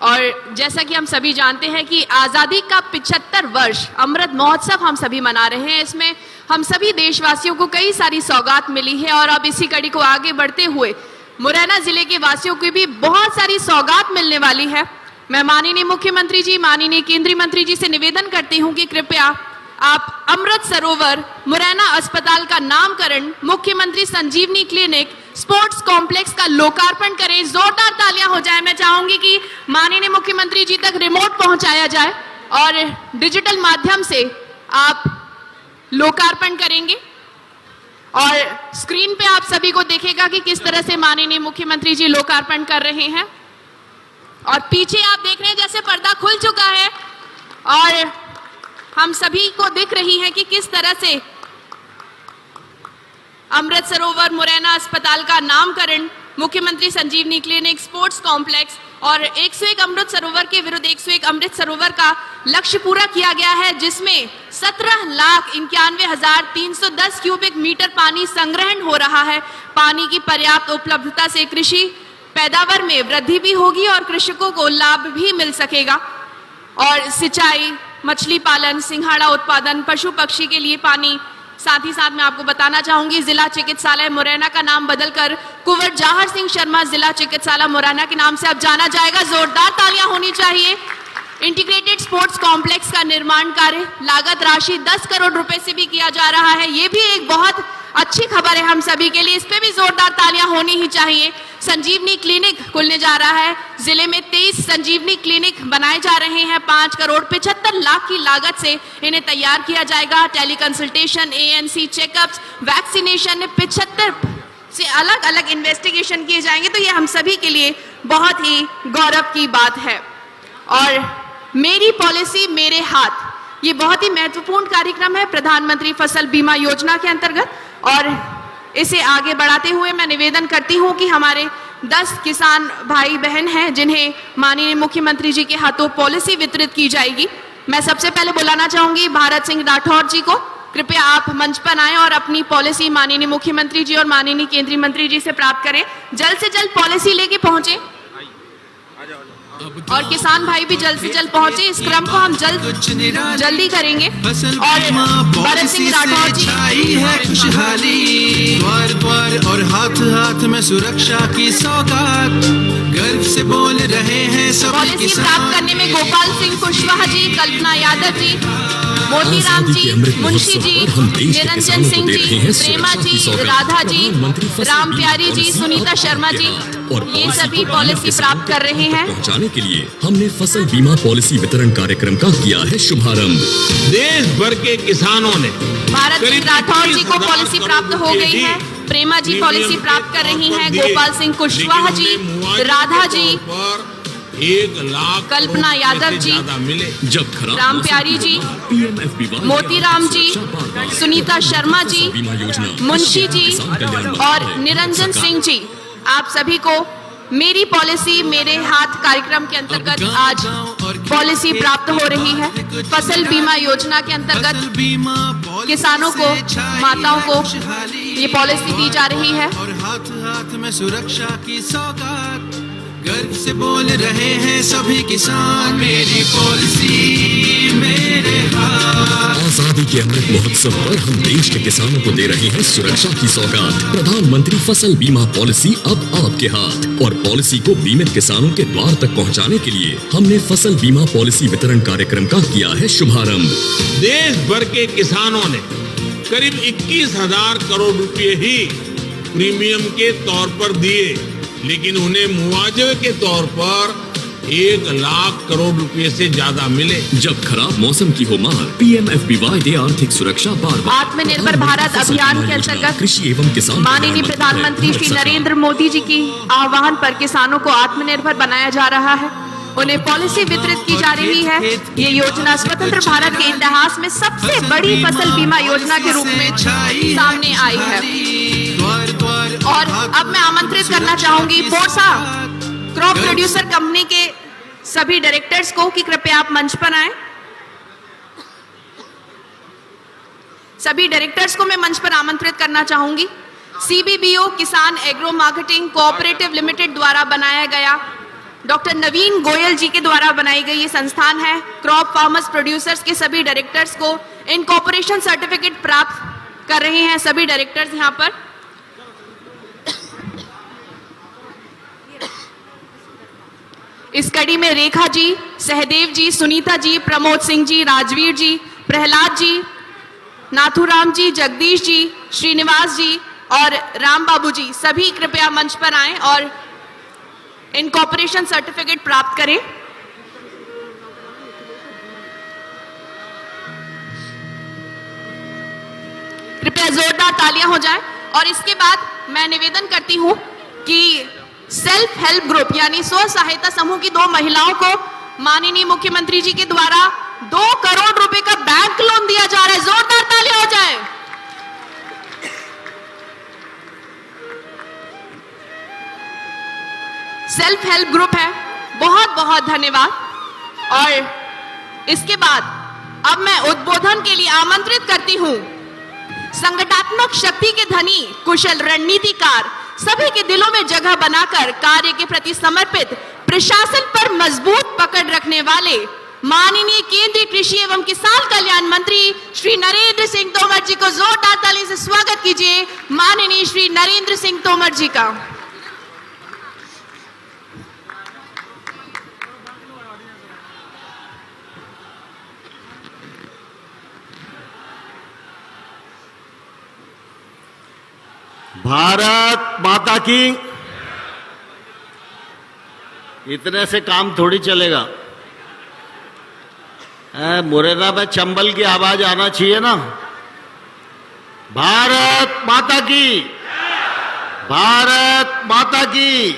और जैसा कि हम सभी जानते हैं कि आज़ादी का 75 वर्ष अमृत महोत्सव हम सभी मना रहे हैं। इसमें हम सभी देशवासियों को कई सारी सौगात मिली है और अब इसी कड़ी को आगे बढ़ते हुए मुरैना जिले के वासियों को भी बहुत सारी सौगात मिलने वाली है। मैं माननीय मुख्यमंत्री जी, माननीय केंद्रीय मंत्री जी से निवेदन करती हूं कि कृपया आप अमृत सरोवर मुरैना अस्पताल का नामकरण मुख्यमंत्री संजीवनी क्लिनिक स्पोर्ट्स कॉम्प्लेक्स का लोकार्पण करें। जोरदार तालियां हो जाए। मैं चाहूंगी कि माननीय मुख्यमंत्री जी तक रिमोट पहुंचाया जाए और डिजिटल माध्यम से आप लोकार्पण करेंगे और स्क्रीन पे आप सभी को देखेगा कि किस तरह से माननीय मुख्यमंत्री जी लोकार्पण कर रहे हैं। और पीछे आप देख रहे हैं जैसे पर्दा खुल चुका है और हम सभी को दिख रही है कि किस तरह से अमृत सरोवर मुरैना अस्पताल का नामकरण मुख्यमंत्री संजीवनी क्लिनिक स्पोर्ट्स कॉम्प्लेक्स और 101 अमृत सरोवर के विरुद्ध 101 अमृत सरोवर का लक्ष्य पूरा किया गया है, जिसमें 17,91,310 क्यूबिक मीटर पानी संग्रहण हो रहा है। पानी की पर्याप्त उपलब्धता से कृषि पैदावार में वृद्धि भी होगी और कृषकों को लाभ भी मिल सकेगा। और सिंचाई, मछली पालन, सिंघाड़ा उत्पादन, पशु पक्षी के लिए पानी। साथ ही साथ मैं आपको बताना चाहूंगी जिला चिकित्सालय मुरैना का नाम बदलकर कुंवर जवाहर सिंह शर्मा जिला चिकित्सालय मुरैना के नाम से अब जाना जाएगा। जोरदार तालियां होनी चाहिए। इंटीग्रेटेड स्पोर्ट्स कॉम्प्लेक्स का निर्माण कार्य लागत राशि 10 करोड़ रुपए से भी किया जा रहा है। ये भी एक बहुत अच्छी खबर है हम सभी के लिए, इस पे भी जोरदार तालियां होनी ही चाहिए। संजीवनी क्लिनिक खुलने जा रहा है। जिले में 23 संजीवनी क्लिनिक बनाए जा रहे हैं। 5 करोड़ 75 लाख की लागत से इन्हें तैयार किया जाएगा। Tele consultation, ANC checkups, vaccination, 75 से अलग अलग इन्वेस्टिगेशन किए जाएंगे। तो ये हम सभी के लिए बहुत ही गौरव की बात है। और मेरी पॉलिसी मेरे हाथ, ये बहुत ही महत्वपूर्ण कार्यक्रम है प्रधानमंत्री फसल बीमा योजना के अंतर्गत। और इसे आगे बढ़ाते हुए मैं निवेदन करती हूं कि हमारे 10 किसान भाई बहन हैं जिन्हें माननीय मुख्यमंत्री जी के हाथों पॉलिसी वितरित की जाएगी। मैं सबसे पहले बुलाना चाहूंगी भारत सिंह राठौर जी को। कृपया आप मंच पर आएं और अपनी पॉलिसी माननीय मुख्यमंत्री जी और माननीय केंद्रीय मंत्री जी से प्राप्त करें। जल्द से जल्द पॉलिसी लेके पहुंचे। और किसान भाई भी जल्द से जल्द पहुंचे। इस क्रम को हम जल्दी करेंगे। और भरत सिंह राठौर जी है खुशहाली द्वार द्वार और हाथ हाथ में सुरक्षा की सौगात, गर्व से बोल रहे हैं सब पॉलिसी प्राप्त करने में गोपाल सिंह कुशवाहा जी, कल्पना यादव जी, मोतीराम जी, मुंशी जी, निरंजन सिंह जी, प्रेमा जी, राधा जी, राम प्यारी जी, सुनीता शर्मा जी, ये सभी पॉलिसी प्राप्त कर रहे हैं। पहुंचाने के लिए हमने फसल बीमा पॉलिसी वितरण कार्यक्रम का किया है शुभारंभ। देश भर के किसानों ने भारत सिंह राठौर जी को पॉलिसी प्राप्त हो गई है। प्रेमा जी पॉलिसी प्राप्त कर रही हैं। गोपाल सिंह कुशवाहा जी, राधा जी, 1 लाख कल्पना यादव जी, जब खराब राम प्यारी जी, मोतीराम जी, सुनीता शर्मा जी, मुंशी जी और निरंजन सिंह जी, आप सभी को मेरी पॉलिसी मेरे हाथ कार्यक्रम के अंतर्गत आज पॉलिसी प्राप्त हो रही है। फसल बीमा योजना के अंतर्गत किसानों को, माताओं को ये पॉलिसी दी जा रही है। और हाथ हाथ में सुरक्षा की सौगात, गर्व से बोल रहे हैं सभी किसान, मेरी पॉलिसी मेरे हाथ। आजादी के अमृत महोत्सव पर हम देश के किसानों को दे रहे हैं सुरक्षा की सौगात। प्रधानमंत्री फसल बीमा पॉलिसी अब आपके हाथ। और पॉलिसी को बीमित किसानों के द्वार तक पहुंचाने के लिए हमने फसल बीमा पॉलिसी वितरण कार्यक्रम का किया है शुभारंभ। देश भर के किसानों ने करीब 21,000 करोड़ रुपए ही प्रीमियम के तौर पर दिए, लेकिन उन्हें मुआवजे के तौर पर 1 लाख करोड़ रुपए से ज्यादा मिले। जब खराब मौसम की हो मार, PMFBY दे आर्थिक सुरक्षा बार। आत्मनिर्भर भारत अभियान के अंतर्गत कृषि एवं किसान माननीय प्रधानमंत्री श्री नरेंद्र मोदी जी की आह्वान पर किसानों को आत्मनिर्भर बनाया जा रहा है। उन्हें पॉलिसी वितरित की जा रही है। ये योजना स्वतंत्र भारत के इतिहास में सबसे बड़ी फसल बीमा योजना के रूप में सामने आई है। और अब मैं आमंत्रित करना चाहूंगी पोरसा क्रॉप प्रोड्यूसर कंपनी के सभी डायरेक्टर्स को कि कृपया आप मंच पर आएं। सभी डायरेक्टर्स को मैं मंच पर आमंत्रित करना चाहूंगी। CBBO किसान एग्रो मार्केटिंग कोऑपरेटिव लिमिटेड द्वारा बनाया गया, डॉक्टर नवीन गोयल जी के द्वारा बनाई गई ये संस्थान है। क्रॉप फार्मर्स प्रोड्यूसर्स के सभी डायरेक्टर्स को इनकॉर्पोरेशन सर्टिफिकेट प्राप्त कर रहे हैं सभी डायरेक्टर्स यहाँ पर। इस कड़ी में रेखा जी, सहदेव जी, सुनीता जी, प्रमोद सिंह जी, राजवीर जी, प्रहलाद जी, नाथुराम जी, जगदीश जी, श्रीनिवास जी और राम बाबू जी, सभी कृपया मंच पर आएं और इनकॉर्पोरेशन सर्टिफिकेट प्राप्त करें। कृपया जोरदार तालियां हो जाएं। और इसके बाद मैं निवेदन करती हूं कि सेल्फ हेल्प ग्रुप यानी स्व सहायता समूह की 2 महिलाओं को माननीय मुख्यमंत्री जी के द्वारा 2 करोड़ रुपए का बैंक लोन दिया जा रहा है। जोरदार तालियां हो जाए। सेल्फ हेल्प ग्रुप है। बहुत बहुत धन्यवाद। और इसके बाद अब मैं उद्बोधन के लिए आमंत्रित करती हूं संगठनात्मक शक्ति के धनी, कुशल रणनीतिकार, सभी के दिलों में जगह बनाकर कार्य के प्रति समर्पित, प्रशासन पर मजबूत पकड़ रखने वाले माननीय केंद्रीय कृषि एवं किसान कल्याण मंत्री श्री नरेंद्र सिंह तोमर जी को जोरदार ताली से स्वागत कीजिए। माननीय श्री नरेंद्र सिंह तोमर जी का। भारत माता की। इतने से काम थोड़ी चलेगा। मुरैना में चंबल की आवाज आना चाहिए ना। भारत माता की, भारत माता की।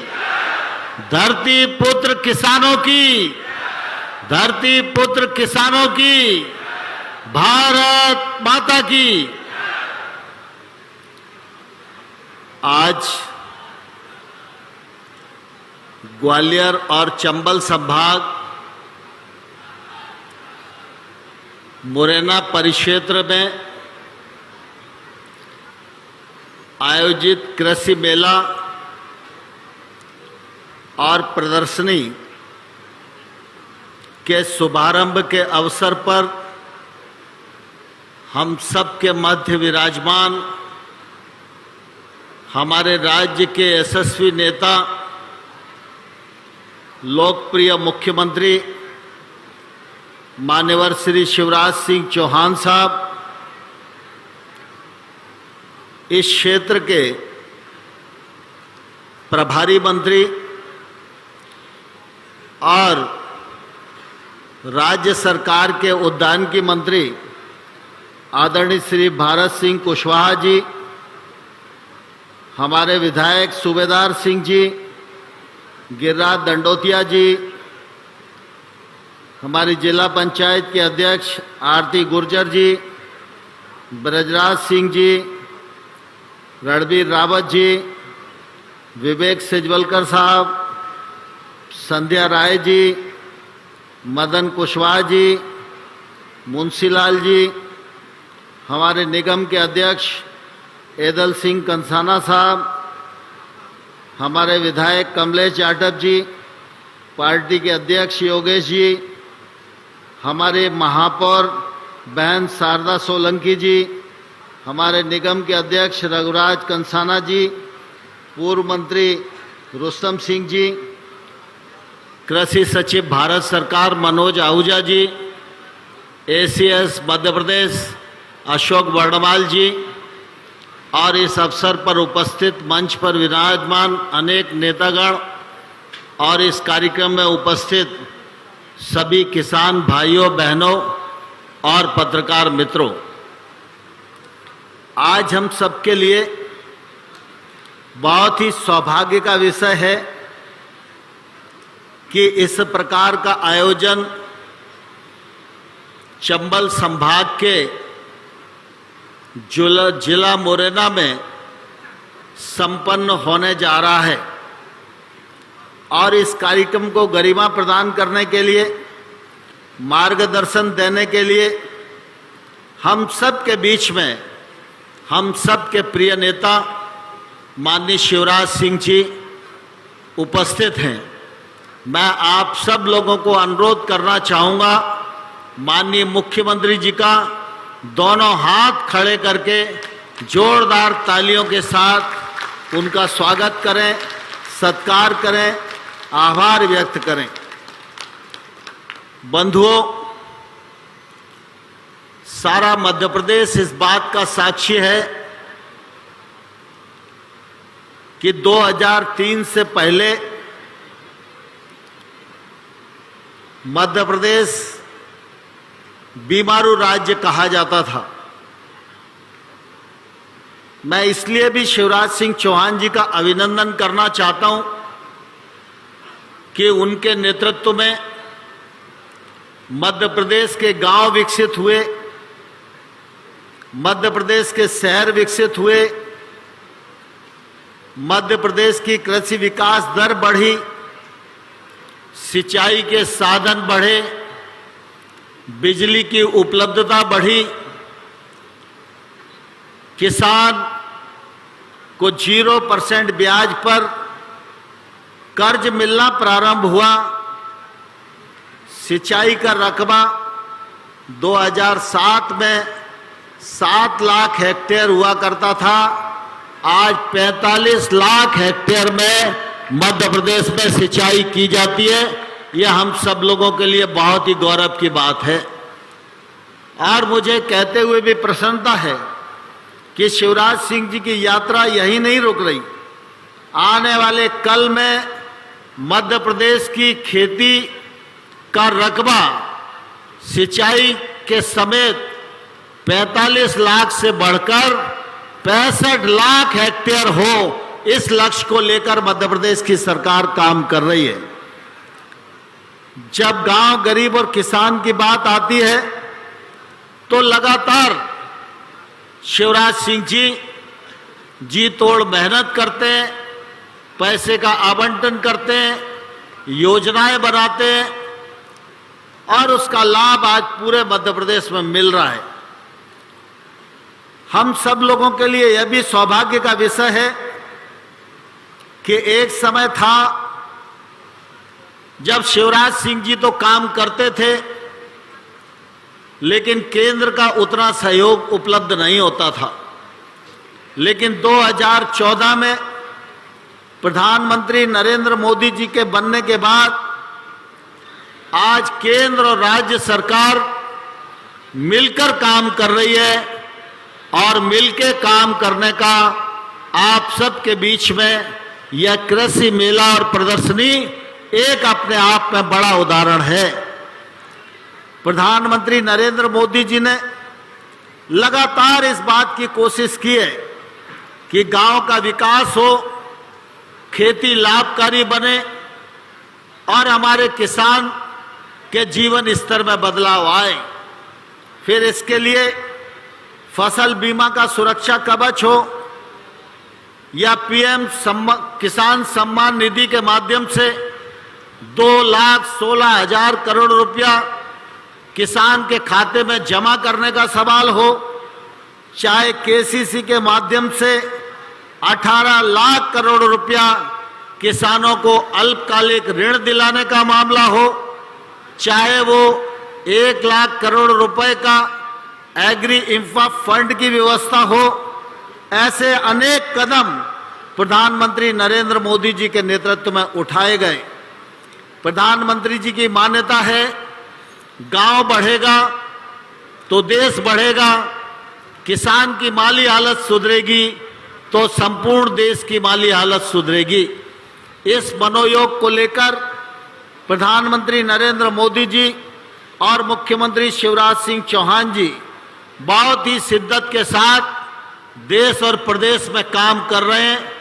धरती पुत्र किसानों की, धरती पुत्र किसानों की। भारत माता की। आज ग्वालियर और चंबल संभाग, मुरैना परिक्षेत्र में आयोजित कृषि मेला और प्रदर्शनी के शुभारंभ के अवसर पर हम सब के मध्य विराजमान हमारे राज्य के यशस्वी नेता, लोकप्रिय मुख्यमंत्री मान्यवर श्री शिवराज सिंह चौहान साहब, इस क्षेत्र के प्रभारी मंत्री और राज्य सरकार के उद्यान की मंत्री आदरणीय श्री भारत सिंह कुशवाहा जी, हमारे विधायक सूबेदार सिंह जी, गिरिराज दंडोतिया जी, हमारी जिला पंचायत के अध्यक्ष आरती गुर्जर जी, ब्रजराज सिंह जी, रणबीर रावत जी, विवेक सेजवलकर साहब, संध्या राय जी, मदन कुशवाहा जी, मुंशीलाल जी, हमारे निगम के अध्यक्ष एदल सिंह कंसाना साहब, हमारे विधायक कमलेश यादव जी, पार्टी के अध्यक्ष योगेश जी, हमारे महापौर बहन शारदा सोलंकी जी, हमारे निगम के अध्यक्ष रघुराज कंसाना जी, पूर्व मंत्री रुस्तम सिंह जी, कृषि सचिव भारत सरकार मनोज आहूजा जी, एसीएस मध्य प्रदेश अशोक वर्णमाल जी और इस अवसर पर उपस्थित मंच पर विराजमान अनेक नेतागण और इस कार्यक्रम में उपस्थित सभी किसान भाइयों बहनों और पत्रकार मित्रों, आज हम सबके लिए बहुत ही सौभाग्य का विषय है कि इस प्रकार का आयोजन चंबल संभाग के जिला मुरैना में संपन्न होने जा रहा है और इस कार्यक्रम को गरिमा प्रदान करने के लिए, मार्गदर्शन देने के लिए हम सब के बीच में हम सब के प्रिय नेता माननीय शिवराज सिंह जी उपस्थित हैं। मैं आप सब लोगों को अनुरोध करना चाहूँगा, माननीय मुख्यमंत्री जी का दोनों हाथ खड़े करके जोरदार तालियों के साथ उनका स्वागत करें, सत्कार करें, आभार व्यक्त करें। बंधुओं, सारा मध्य प्रदेश इस बात का साक्षी है कि 2003 से पहले मध्य प्रदेश बीमारू राज्य कहा जाता था। मैं इसलिए भी शिवराज सिंह चौहान जी का अभिनंदन करना चाहता हूं कि उनके नेतृत्व में मध्य प्रदेश के गांव विकसित हुए, मध्य प्रदेश के शहर विकसित हुए, मध्य प्रदेश की कृषि विकास दर बढ़ी, सिंचाई के साधन बढ़े, बिजली की उपलब्धता बढ़ी, किसान को 0% ब्याज पर कर्ज मिलना प्रारंभ हुआ, सिंचाई का रकबा 2007 में 7 लाख हेक्टेयर हुआ करता था, आज 45 लाख हेक्टेयर में मध्य प्रदेश में सिंचाई की जाती है। यह हम सब लोगों के लिए बहुत ही गौरव की बात है और मुझे कहते हुए भी प्रसन्नता है कि शिवराज सिंह जी की यात्रा यहीं नहीं रुक रही। आने वाले कल में मध्य प्रदेश की खेती का रकबा सिंचाई के समेत 45 लाख से बढ़कर 65 लाख हेक्टेयर हो, इस लक्ष्य को लेकर मध्य प्रदेश की सरकार काम कर रही है। जब गांव गरीब और किसान की बात आती है तो लगातार शिवराज सिंह जी तोड़ मेहनत करते हैं, पैसे का आवंटन करते हैं, योजनाएं बनाते हैं और उसका लाभ आज पूरे मध्य प्रदेश में मिल रहा है। हम सब लोगों के लिए यह भी सौभाग्य का विषय है कि एक समय था जब शिवराज सिंह जी तो काम करते थे, लेकिन केंद्र का उतना सहयोग उपलब्ध नहीं होता था। लेकिन 2014 में प्रधानमंत्री नरेंद्र मोदी जी के बनने के बाद आज केंद्र और राज्य सरकार मिलकर काम कर रही है और मिलकर काम करने का आप सबके बीच में यह कृषि मेला और प्रदर्शनी एक अपने आप में बड़ा उदाहरण है। प्रधानमंत्री नरेंद्र मोदी जी ने लगातार इस बात की कोशिश की है कि गांव का विकास हो, खेती लाभकारी बने और हमारे किसान के जीवन स्तर में बदलाव आए। फिर इसके लिए फसल बीमा का सुरक्षा कवच हो या पीएम किसान सम्मान निधि के माध्यम से 2,16,000 करोड़ रुपया किसान के खाते में जमा करने का सवाल हो, चाहे केसीसी के माध्यम से 18 लाख करोड़ रुपया किसानों को अल्पकालिक ऋण दिलाने का मामला हो, चाहे वो 1 लाख करोड़ रुपए का एग्री इंफ्रा फंड की व्यवस्था हो, ऐसे अनेक कदम प्रधानमंत्री नरेंद्र मोदी जी के नेतृत्व में उठाए गए। प्रधानमंत्री जी की मान्यता है, गांव बढ़ेगा तो देश बढ़ेगा, किसान की माली हालत सुधरेगी तो संपूर्ण देश की माली हालत सुधरेगी। इस मनोयोग को लेकर प्रधानमंत्री नरेंद्र मोदी जी और मुख्यमंत्री शिवराज सिंह चौहान जी बहुत ही शिद्दत के साथ देश और प्रदेश में काम कर रहे हैं,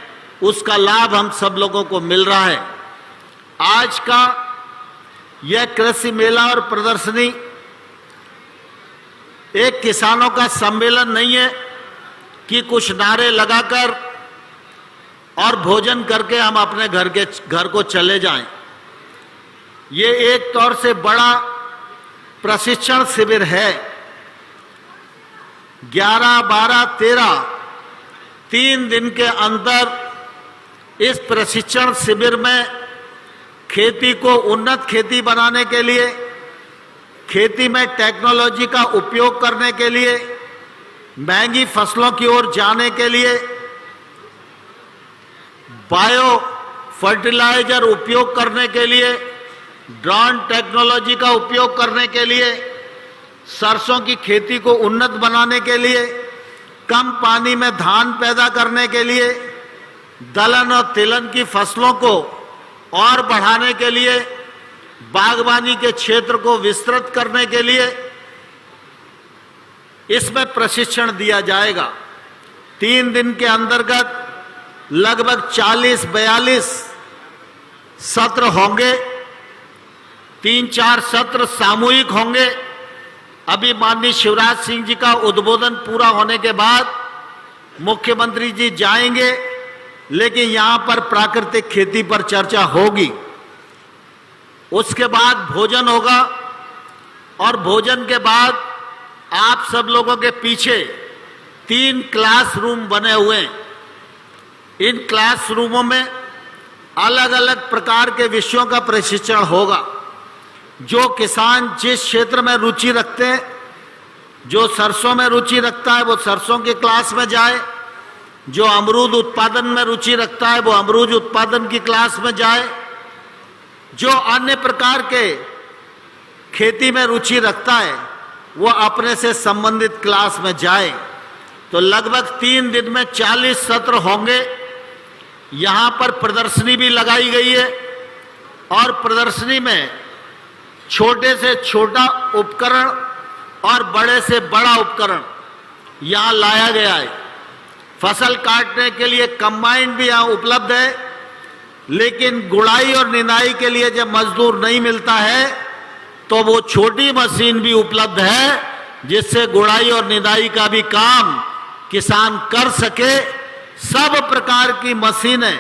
उसका लाभ हम सब लोगों को मिल रहा है। आज का यह कृषि मेला और प्रदर्शनी एक किसानों का सम्मेलन नहीं है कि कुछ नारे लगाकर और भोजन करके हम अपने घर को चले जाएं। ये एक तौर से बड़ा प्रशिक्षण शिविर है। 11, 12, 13 3 दिन के अंदर इस प्रशिक्षण शिविर में खेती को उन्नत खेती बनाने के लिए, खेती में टेक्नोलॉजी का उपयोग करने के लिए, महंगी फसलों की ओर जाने के लिए, बायो फर्टिलाइजर उपयोग करने के लिए, ड्रोन टेक्नोलॉजी का उपयोग करने के लिए, सरसों की खेती को उन्नत बनाने के लिए, कम पानी में धान पैदा करने के लिए, दलहन और तिलहन की फसलों को और बढ़ाने के लिए, बागवानी के क्षेत्र को विस्तृत करने के लिए इसमें प्रशिक्षण दिया जाएगा। 3 दिन के अंतर्गत लगभग 40-42 सत्र होंगे। 3-4 सत्र सामूहिक होंगे। अभी माननीय शिवराज सिंह जी का उद्बोधन पूरा होने के बाद मुख्यमंत्री जी जाएंगे, लेकिन यहां पर प्राकृतिक खेती पर चर्चा होगी। उसके बाद भोजन होगा और भोजन के बाद आप सब लोगों के पीछे 3 क्लासरूम बने हुए हैं। इन क्लासरूमों में अलग अलग प्रकार के विषयों का प्रशिक्षण होगा। जो किसान जिस क्षेत्र में रुचि रखते हैं, जो सरसों में रुचि रखता है वो सरसों की क्लास में जाए, जो अमरूद उत्पादन में रुचि रखता है वो अमरूद उत्पादन की क्लास में जाए, जो अन्य प्रकार के खेती में रुचि रखता है वो अपने से संबंधित क्लास में जाए। तो लगभग 3 दिन में 40 सत्र होंगे। यहाँ पर प्रदर्शनी भी लगाई गई है और प्रदर्शनी में छोटे से छोटा उपकरण और बड़े से बड़ा उपकरण यहाँ लाया गया है। फसल काटने के लिए कंबाइन भी यहाँ उपलब्ध है, लेकिन गुड़ाई और निदाई के लिए जब मजदूर नहीं मिलता है तो वो छोटी मशीन भी उपलब्ध है, जिससे गुड़ाई और निदाई का भी काम किसान कर सके। सब प्रकार की मशीनें,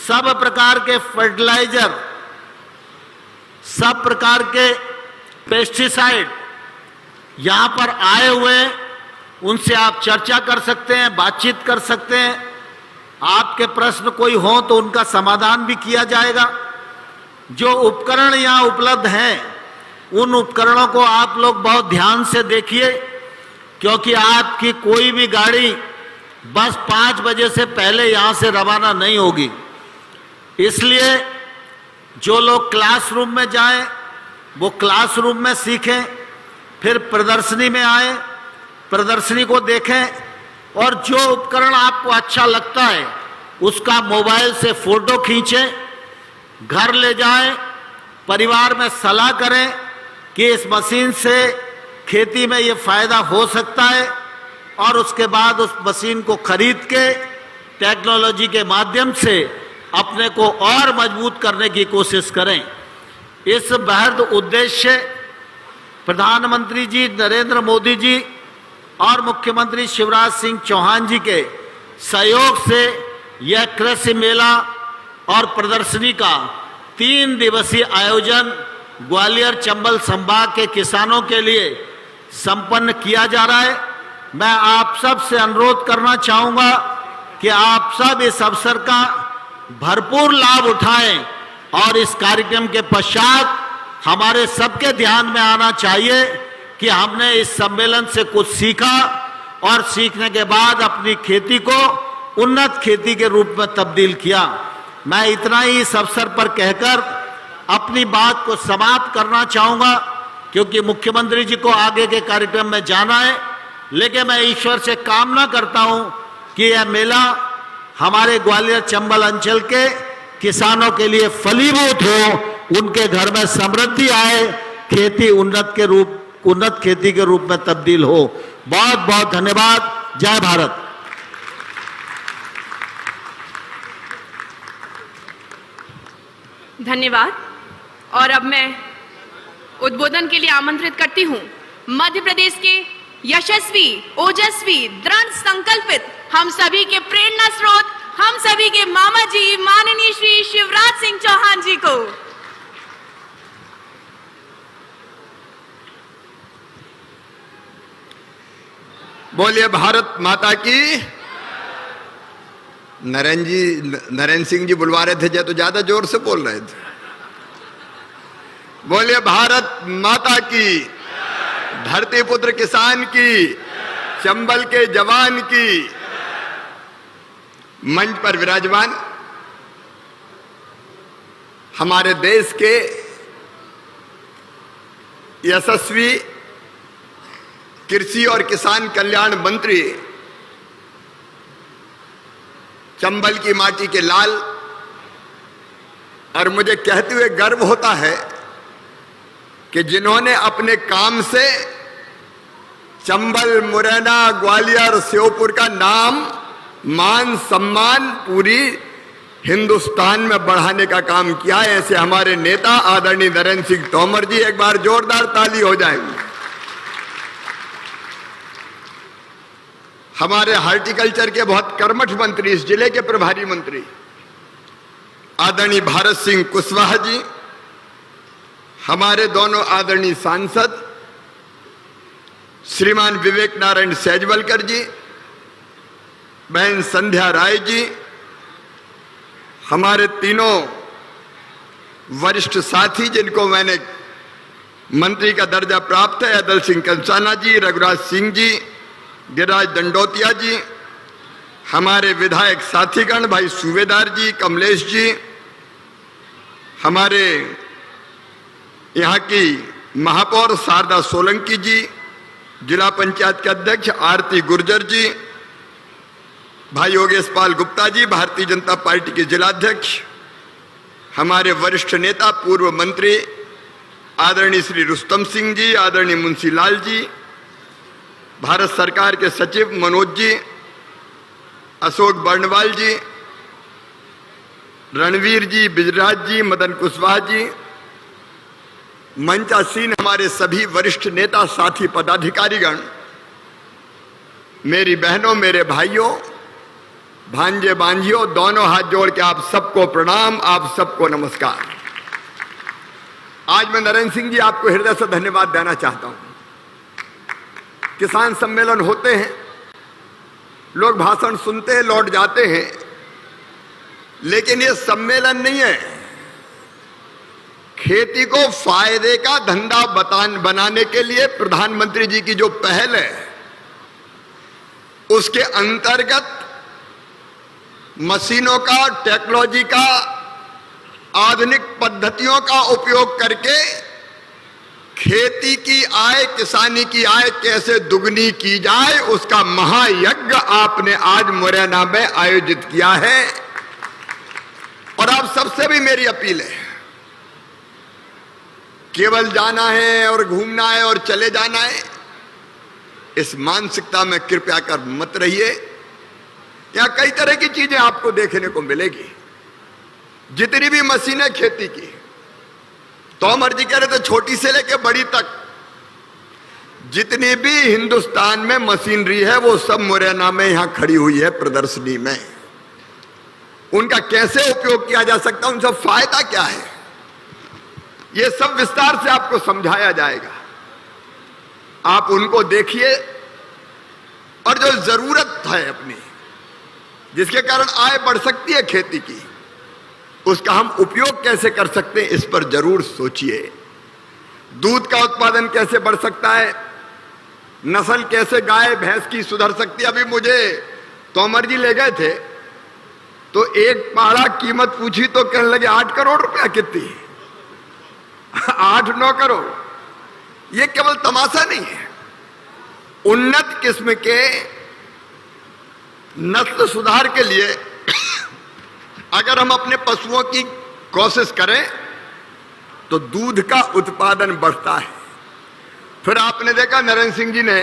सब प्रकार के फर्टिलाइजर, सब प्रकार के पेस्टिसाइड यहाँ पर आए हुए हैं। उनसे आप चर्चा कर सकते हैं, बातचीत कर सकते हैं। आपके प्रश्न कोई हो तो उनका समाधान भी किया जाएगा। जो उपकरण यहाँ उपलब्ध हैं, उन उपकरणों को आप लोग बहुत ध्यान से देखिए, क्योंकि आपकी कोई भी गाड़ी बस 5 बजे से पहले यहाँ से रवाना नहीं होगी। इसलिए जो लोग क्लासरूम में जाएं, वो क्लासरूम में सीखें, फिर प्रदर्शनी में आए, प्रदर्शनी को देखें, और जो उपकरण आपको अच्छा लगता है उसका मोबाइल से फोटो खींचें, घर ले जाएं, परिवार में सलाह करें कि इस मशीन से खेती में ये फायदा हो सकता है, और उसके बाद उस मशीन को खरीद के टेक्नोलॉजी के माध्यम से अपने को और मजबूत करने की कोशिश करें। इस बृहद उद्देश्य प्रधानमंत्री जी नरेंद्र मोदी जी और मुख्यमंत्री शिवराज सिंह चौहान जी के सहयोग से यह कृषि मेला और प्रदर्शनी का 3 दिवसीय आयोजन ग्वालियर चंबल संभाग के किसानों के लिए संपन्न किया जा रहा है। मैं आप सब से अनुरोध करना चाहूंगा कि आप सब इस अवसर का भरपूर लाभ उठाएं, और इस कार्यक्रम के पश्चात हमारे सबके ध्यान में आना चाहिए कि हमने इस सम्मेलन से कुछ सीखा, और सीखने के बाद अपनी खेती को उन्नत खेती के रूप में तब्दील किया। मैं इतना ही इस अवसर पर कहकर अपनी बात को समाप्त करना चाहूंगा, क्योंकि मुख्यमंत्री जी को आगे के कार्यक्रम में जाना है। लेकिन मैं ईश्वर से कामना करता हूं कि यह मेला हमारे ग्वालियर चंबल अंचल के किसानों के लिए फलीभूत हो, उनके घर में समृद्धि आए, खेती उन्नत खेती के रूप में तब्दील हो। बहुत बहुत धन्यवाद। जय भारत। धन्यवाद। और अब मैं उद्बोधन के लिए आमंत्रित करती हूं मध्य प्रदेश के यशस्वी, ओजस्वी, दृढ़ संकल्पित, हम सभी के प्रेरणा स्रोत, हम सभी के मामा जी माननीय श्री शिवराज सिंह चौहान जी को। बोलिए भारत माता की। नरेंद्र सिंह जी बुलवा रहे थे तो ज्यादा जोर से बोल रहे थे। बोलिए भारत माता की, धरती पुत्र किसान की, चंबल के जवान की। मंच पर विराजमान हमारे देश के यशस्वी कृषि और किसान कल्याण मंत्री, चंबल की माटी के लाल, और मुझे कहते हुए गर्व होता है कि जिन्होंने अपने काम से चंबल, मुरैना, ग्वालियर, श्योपुर का नाम, मान, सम्मान पूरी हिंदुस्तान में बढ़ाने का काम किया है, ऐसे हमारे नेता आदरणीय नरेंद्र सिंह तोमर जी, एक बार जोरदार ताली हो जाएगी। हमारे हार्टिकल्चर के बहुत कर्मठ मंत्री, इस जिले के प्रभारी मंत्री आदरणीय भारत सिंह कुशवाहा जी, हमारे दोनों आदरणीय सांसद श्रीमान विवेक नारायण सैजवलकर जी, बहन संध्या राय जी, हमारे तीनों वरिष्ठ साथी जिनको मैंने मंत्री का दर्जा प्राप्त है, अदल सिंह कंसाना जी, रघुराज सिंह जी, गिरिराज दंडोतिया जी, हमारे विधायक साथीगण भाई सूबेदार जी, कमलेश जी, हमारे यहाँ की महापौर शारदा सोलंकी जी, जिला पंचायत के अध्यक्ष आरती गुर्जर जी, भाई योगेश पाल गुप्ता जी, भारतीय जनता पार्टी के जिलाध्यक्ष, हमारे वरिष्ठ नेता पूर्व मंत्री आदरणीय श्री रुस्तम सिंह जी, आदरणीय मुंशी लाल जी, भारत सरकार के सचिव मनोज जी, अशोक बर्णवाल जी, रणवीर जी, बिजराज जी, मदन कुशवाहा जी, मंचासीन हमारे सभी वरिष्ठ नेता, साथी, पदाधिकारीगण, मेरी बहनों, मेरे भाइयों, भांजे बांझियों, दोनों हाथ जोड़ के आप सबको प्रणाम, आप सबको नमस्कार। आज मैं नरेंद्र सिंह जी आपको हृदय से धन्यवाद देना चाहता हूं। किसान सम्मेलन होते हैं, लोग भाषण सुनते हैं, लौट जाते हैं, लेकिन ये सम्मेलन नहीं है, खेती को फायदे का धंधा बनाने के लिए प्रधानमंत्री जी की जो पहल है, उसके अंतर्गत मशीनों का, टेक्नोलॉजी का, आधुनिक पद्धतियों का उपयोग करके खेती की आय, किसानी की आय कैसे दुगनी की जाए, उसका महायज्ञ आपने आज मुरैना में आयोजित किया है। और आप सबसे भी मेरी अपील है, केवल जाना है और घूमना है और चले जाना है, इस मानसिकता में कृपया कर मत रहिए। यहां कई तरह की चीजें आपको देखने को मिलेगी। जितनी भी मशीनें खेती की, तोमर जी कह रहे थे छोटी से लेकर बड़ी तक, जितनी भी हिंदुस्तान में मशीनरी है वो सब मुरैना में यहां खड़ी हुई है प्रदर्शनी में। उनका कैसे उपयोग किया जा सकता है, उनसे फायदा क्या है, ये सब विस्तार से आपको समझाया जाएगा। आप उनको देखिए और जो जरूरत है अपनी, जिसके कारण आय बढ़ सकती है खेती की, उसका हम उपयोग कैसे कर सकते हैं, इस पर जरूर सोचिए। दूध का उत्पादन कैसे बढ़ सकता है, नस्ल कैसे गाय भैंस की सुधर सकती है। अभी मुझे तोमर जी ले गए थे तो एक पाड़ा कीमत पूछी तो कहने लगे 8 करोड़ रुपया। कितनी? 8-9 करोड़। ये केवल तमाशा नहीं है। उन्नत किस्म के नस्ल सुधार के लिए अगर हम अपने पशुओं की कोशिश करें तो दूध का उत्पादन बढ़ता है। फिर आपने देखा नरेंद्र सिंह जी ने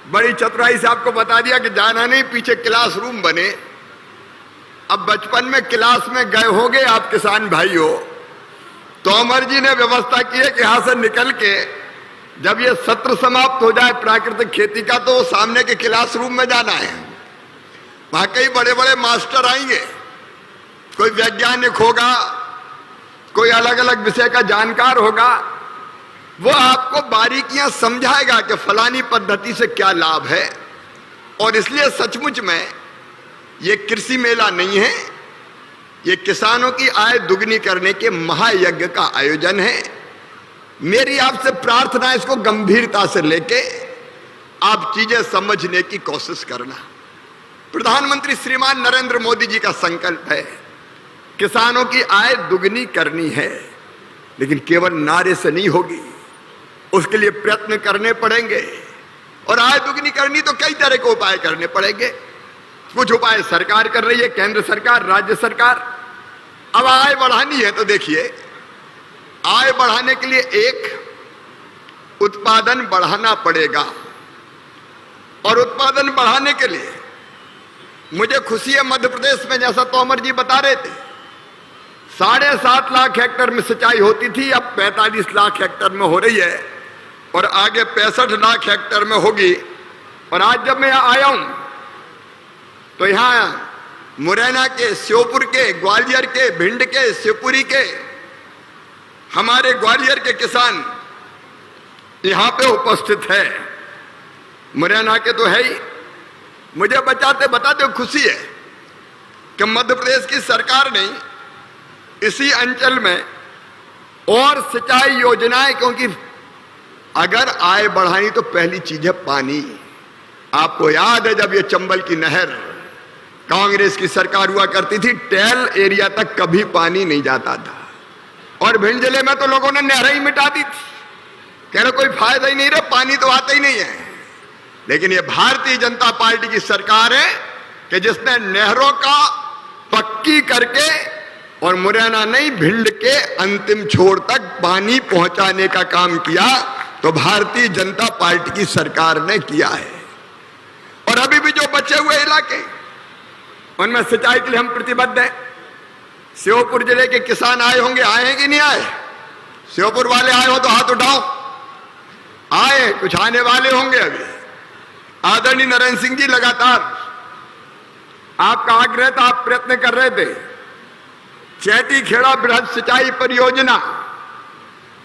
बड़ी चतुराई से आपको बता दिया कि जाना नहीं, पीछे क्लासरूम बने। अब बचपन में क्लास में गए होंगे आप किसान भाइयों, तोमर जी ने व्यवस्था की है कि यहां से निकल के जब ये सत्र समाप्त हो जाए प्राकृतिक खेती का, तो सामने के क्लासरूम में जाना है। वहां कई बड़े बड़े मास्टर आएंगे, कोई वैज्ञानिक होगा, कोई अलग अलग विषय का जानकार होगा, वो आपको बारीकियां समझाएगा कि फलानी पद्धति से क्या लाभ है। और इसलिए सचमुच में ये कृषि मेला नहीं है, ये किसानों की आय दुगनी करने के महायज्ञ का आयोजन है। मेरी आपसे प्रार्थना है, इसको गंभीरता से लेके आप चीजें समझने की कोशिश करना। प्रधानमंत्री श्रीमान नरेंद्र मोदी जी का संकल्प है किसानों की आय दुगनी करनी है, लेकिन केवल नारे से नहीं होगी, उसके लिए प्रयत्न करने पड़ेंगे। और आय दुगनी करनी तो कई तरह के उपाय करने पड़ेंगे। कुछ उपाय सरकार कर रही है, केंद्र सरकार, राज्य सरकार। अब आय बढ़ानी है तो देखिए, आय बढ़ाने के लिए एक उत्पादन बढ़ाना पड़ेगा। और उत्पादन बढ़ाने के लिए मुझे खुशी है, मध्य प्रदेश में जैसा तोमर जी बता रहे थे, 7.5 लाख हेक्टेयर में सिंचाई होती थी, अब 45 लाख हेक्टेयर में हो रही है और आगे 65 लाख हेक्टेयर में होगी। और आज जब मैं यहां आया हूं तो यहां मुरैना के, श्योपुर के, ग्वालियर के, भिंड के, शिवपुरी के, हमारे ग्वालियर के किसान यहां पे उपस्थित है। मुरैना के तो है ही। मुझे बताते खुशी है कि मध्य प्रदेश की सरकार ने इसी अंचल में और सिंचाई योजनाएं, क्योंकि अगर आय बढ़ानी तो पहली चीज है पानी। आपको याद है जब ये चंबल की नहर कांग्रेस की सरकार हुआ करती थी, टेल एरिया तक कभी पानी नहीं जाता था। और भिंड जिले में तो लोगों ने नहरें ही मिटा दी थी, कह रहे कोई फायदा ही नहीं रहा, पानी तो आता ही नहीं है। लेकिन ये भारतीय जनता पार्टी की सरकार है कि जिसने नहरों का पक्की करके और मुरैना नहीं, भिंड के अंतिम छोर तक पानी पहुंचाने का काम किया, तो भारतीय जनता पार्टी की सरकार ने किया है। और अभी भी जो बचे हुए इलाके, उनमें सिंचाई के लिए हम प्रतिबद्ध हैं। श्योपुर जिले के किसान आए होंगे, आए हैं कि नहीं आए? श्योपुर वाले आए हो तो हाथ उठाओ। आए, कुछ आने वाले होंगे अभी। आदरणीय नरेंद्र सिंह जी लगातार आपका आग्रह था, आप प्रयत्न कर रहे थे। चैती खेड़ा बृहद सिंचाई परियोजना,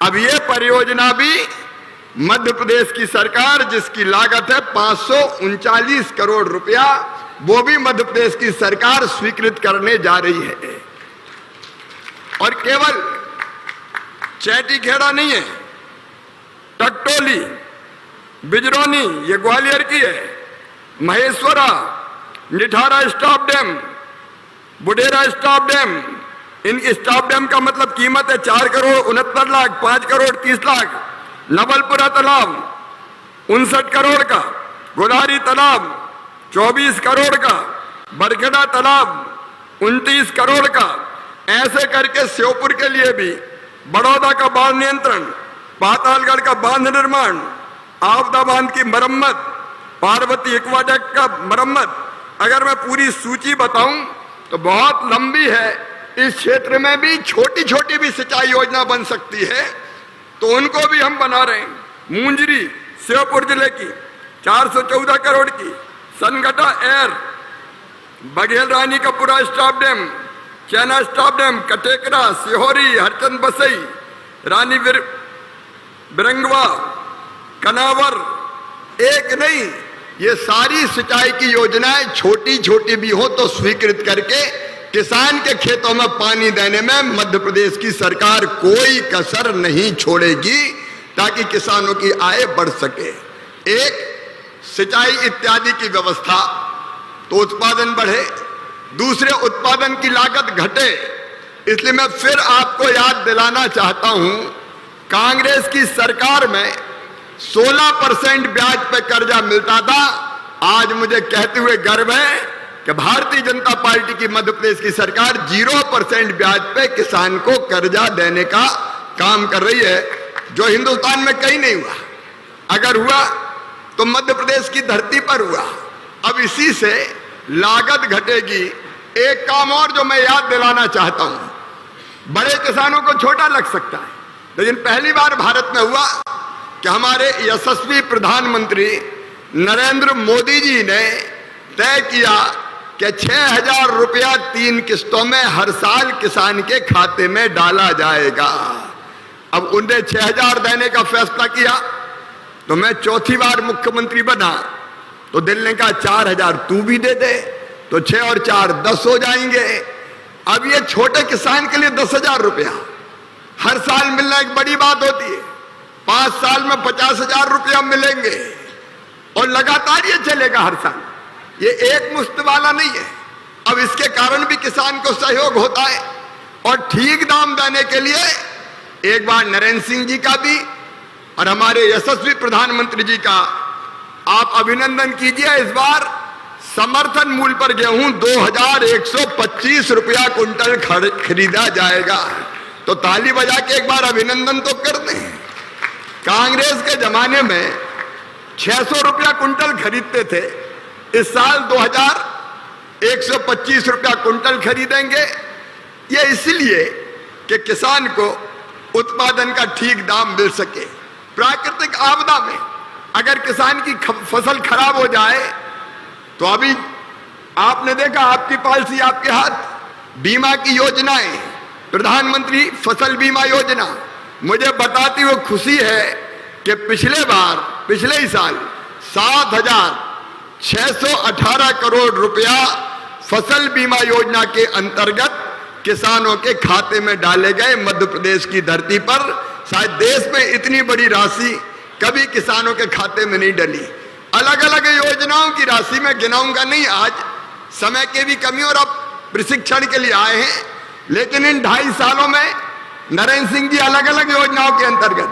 अब ये परियोजना भी मध्य प्रदेश की सरकार, जिसकी लागत है 539 करोड़ रुपया, वो भी मध्य प्रदेश की सरकार स्वीकृत करने जा रही है। और केवल चैटीखेड़ा नहीं है, टकटोली, बिजरौनी ये ग्वालियर की है, Maheshwara, Nithara stop dam, Budhera stop dam, इन स्टॉप डैम का मतलब कीमत है 4 करोड़ 69 लाख, 5 करोड़ 30 लाख। नवलपुरा तालाब 59 करोड़ का, गोलारी तालाब 24 करोड़ का, बरखेड़ा तालाब 29 करोड़ का। ऐसे करके श्योपुर के लिए भी बड़ौदा का बाढ़ नियंत्रण, पातालगढ़ का बांध निर्माण, आपदा बांध की मरम्मत, पार्वती एक्वाडक्ट का मरम्मत, अगर मैं पूरी सूची बताऊं तो बहुत लंबी है। इस क्षेत्र में भी छोटी छोटी भी सिंचाई योजना बन सकती है, तो उनको भी हम बना रहे हैं। मुंजरी श्योपुर जिले की 414 करोड़ की, सनगटा एयर, बघेल रानी का पूरा स्टॉप डैम, चैना स्टॉप डैम, कटेकरा, सिहोरी, हरचंद बसई, रानी बिरंगवा, कनावर, एक नहीं ये सारी सिंचाई की योजनाएं छोटी छोटी भी हो तो स्वीकृत करके किसान के खेतों में पानी देने में मध्य प्रदेश की सरकार कोई कसर नहीं छोड़ेगी, ताकि किसानों की आय बढ़ सके। एक सिंचाई इत्यादि की व्यवस्था तो उत्पादन बढ़े, दूसरे उत्पादन की लागत घटे। इसलिए मैं फिर आपको याद दिलाना चाहता हूं, कांग्रेस की सरकार में 16% ब्याज पे कर्जा मिलता था। आज मुझे कहते हुए गर्व है कि भारतीय जनता पार्टी की मध्य प्रदेश की सरकार 0% ब्याज पे किसान को कर्जा देने का काम कर रही है, जो हिंदुस्तान में कहीं नहीं हुआ। अगर हुआ तो मध्य प्रदेश की धरती पर हुआ। अब इसी से लागत घटेगी। एक काम और जो मैं याद दिलाना चाहता हूं, बड़े किसानों को छोटा लग सकता है, लेकिन पहली बार भारत में हुआ कि हमारे यशस्वी प्रधानमंत्री नरेंद्र मोदी जी ने तय किया कि 6,000 रुपया 3 किस्तों में हर साल किसान के खाते में डाला जाएगा। अब उन्हें 6,000 देने का फैसला किया, तो मैं चौथी बार मुख्यमंत्री बना तो दिल ने कहा 4,000 तू भी दे दे, तो 6 और 4 10 हो जाएंगे। अब ये छोटे किसान के लिए 10,000 रुपया हर साल मिलना एक बड़ी बात होती है। 5 साल में 50,000 रुपया मिलेंगे और लगातार ये चलेगा हर साल। ये एक मुश्त वाला नहीं है। अब इसके कारण भी किसान को सहयोग होता है। और ठीक दाम देने के लिए एक बार नरेंद्र सिंह जी का भी और हमारे यशस्वी प्रधानमंत्री जी का आप अभिनंदन कीजिए। इस बार समर्थन मूल्य पर गेहूं 2,125 रुपया कुंटल खरीदा जाएगा। तो ताली बजा के एक बार अभिनंदन तो कर दें। कांग्रेस के जमाने में 600 रुपया कुंटल खरीदते थे, इस साल 2,125 रुपया कुंटल खरीदेंगे। ये इसलिए कि किसान को उत्पादन का ठीक दाम मिल सके। प्राकृतिक आपदा में अगर किसान की फसल खराब हो जाए तो अभी आपने देखा, आपकी पॉलिसी आपके हाथ, बीमा की योजनाएं, प्रधानमंत्री फसल बीमा योजना, मुझे बताती हुई खुशी है कि पिछले ही साल 7,618 करोड़ रुपया फसल बीमा योजना के अंतर्गत किसानों के खाते में डाले गए। मध्य प्रदेश की धरती पर शायद देश में इतनी बड़ी राशि कभी किसानों के खाते में नहीं डली। अलग अलग योजनाओं की राशि में गिनाऊंगा नहीं, आज समय के भी कमी और अब प्रशिक्षण के लिए आए हैं, लेकिन इन 2.5 सालों में नरेंद्र सिंह जी अलग अलग योजनाओं के अंतर्गत